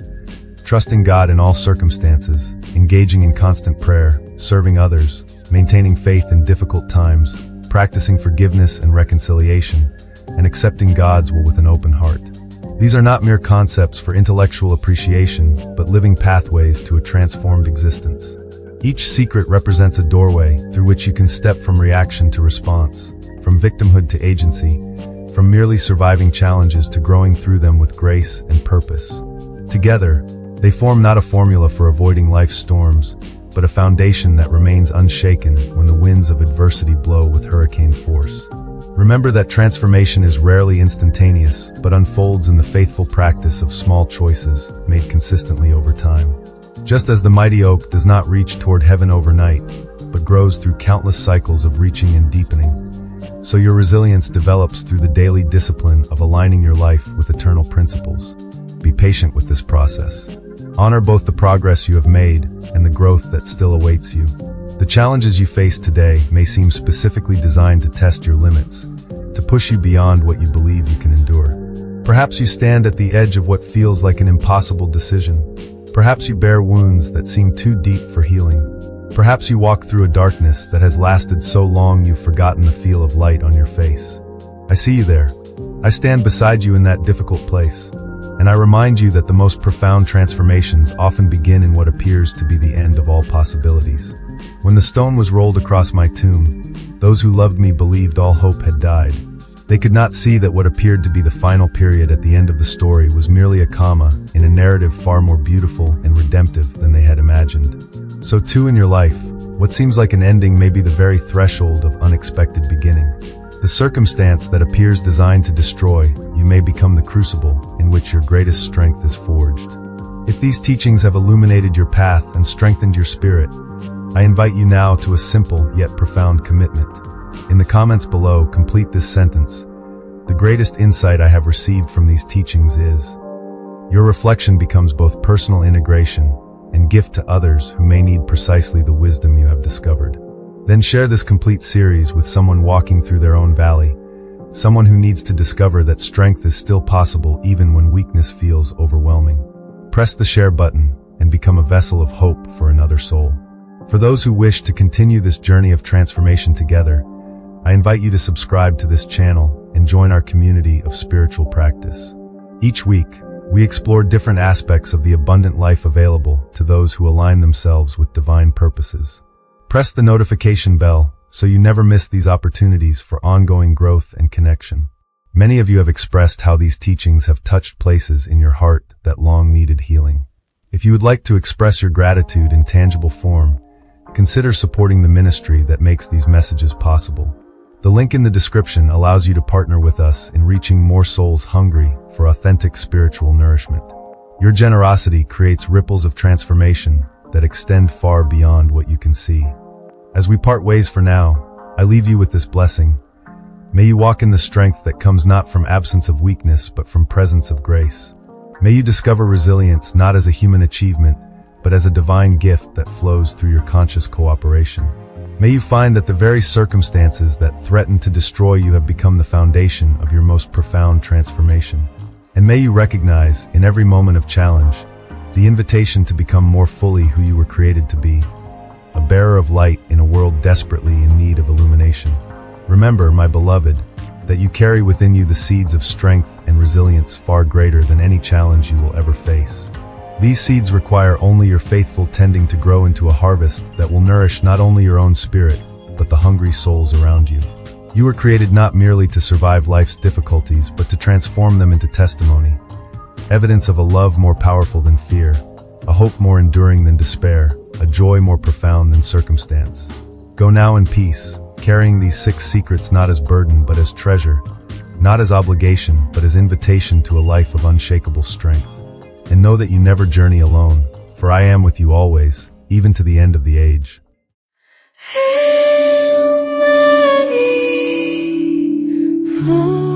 Trusting God in all circumstances, engaging in constant prayer, serving others, maintaining faith in difficult times, practicing forgiveness and reconciliation, and accepting God's will with an open heart. These are not mere concepts for intellectual appreciation, but living pathways to a transformed existence. Each secret represents a doorway through which you can step from reaction to response, from victimhood to agency, from merely surviving challenges to growing through them with grace and purpose. Together, they form not a formula for avoiding life's storms, but a foundation that remains unshaken when the winds of adversity blow with hurricane force. Remember that transformation is rarely instantaneous, but unfolds in the faithful practice of small choices made consistently over time. Just as the mighty oak does not reach toward heaven overnight, but grows through countless cycles of reaching and deepening, so your resilience develops through the daily discipline of aligning your life with eternal principles. Be patient with this process. Honor both the progress you have made and the growth that still awaits you. The challenges you face today may seem specifically designed to test your limits, to push you beyond what you believe you can endure. Perhaps you stand at the edge of what feels like an impossible decision. Perhaps you bear wounds that seem too deep for healing. Perhaps you walk through a darkness that has lasted so long you've forgotten the feel of light on your face. I see you there. I stand beside you in that difficult place. And I remind you that the most profound transformations often begin in what appears to be the end of all possibilities. When the stone was rolled across my tomb, those who loved me believed all hope had died. They could not see that what appeared to be the final period at the end of the story was merely a comma in a narrative far more beautiful and redemptive than they had imagined. So too in your life, what seems like an ending may be the very threshold of unexpected beginning. The circumstance that appears designed to destroy you may become the crucible in which your greatest strength is forged. If these teachings have illuminated your path and strengthened your spirit, I invite you now to a simple yet profound commitment. In the comments below, complete this sentence. The greatest insight I have received from these teachings is. Your reflection becomes both personal integration and gift to others who may need precisely the wisdom you have discovered. Then share this complete series with someone walking through their own valley, someone who needs to discover that strength is still possible even when weakness feels overwhelming. Press the share button and become a vessel of hope for another soul. For those who wish to continue this journey of transformation together, I invite you to subscribe to this channel and join our community of spiritual practice. Each week, we explore different aspects of the abundant life available to those who align themselves with divine purposes. Press the notification bell so you never miss these opportunities for ongoing growth and connection. Many of you have expressed how these teachings have touched places in your heart that long needed healing. If you would like to express your gratitude in tangible form, consider supporting the ministry that makes these messages possible. The link in the description allows you to partner with us in reaching more souls hungry for authentic spiritual nourishment. Your generosity creates ripples of transformation that extend far beyond what you can see. As we part ways for now, I leave you with this blessing. May you walk in the strength that comes not from absence of weakness, but from presence of grace. May you discover resilience not as a human achievement, but as a divine gift that flows through your conscious cooperation. May you find that the very circumstances that threaten to destroy you have become the foundation of your most profound transformation. And may you recognize, in every moment of challenge, the invitation to become more fully who you were created to be, a bearer of light in a world desperately in need of illumination. Remember, my beloved, that you carry within you the seeds of strength and resilience far greater than any challenge you will ever face. These seeds require only your faithful tending to grow into a harvest that will nourish not only your own spirit, but the hungry souls around you. You were created not merely to survive life's difficulties, but to transform them into testimony, evidence of a love more powerful than fear, a hope more enduring than despair, a joy more profound than circumstance. Go now in peace, carrying these 6 secrets not as burden but as treasure, not as obligation but as invitation to a life of unshakable strength. And know that you never journey alone, for I am with you always, even to the end of the age. Hail Mary, full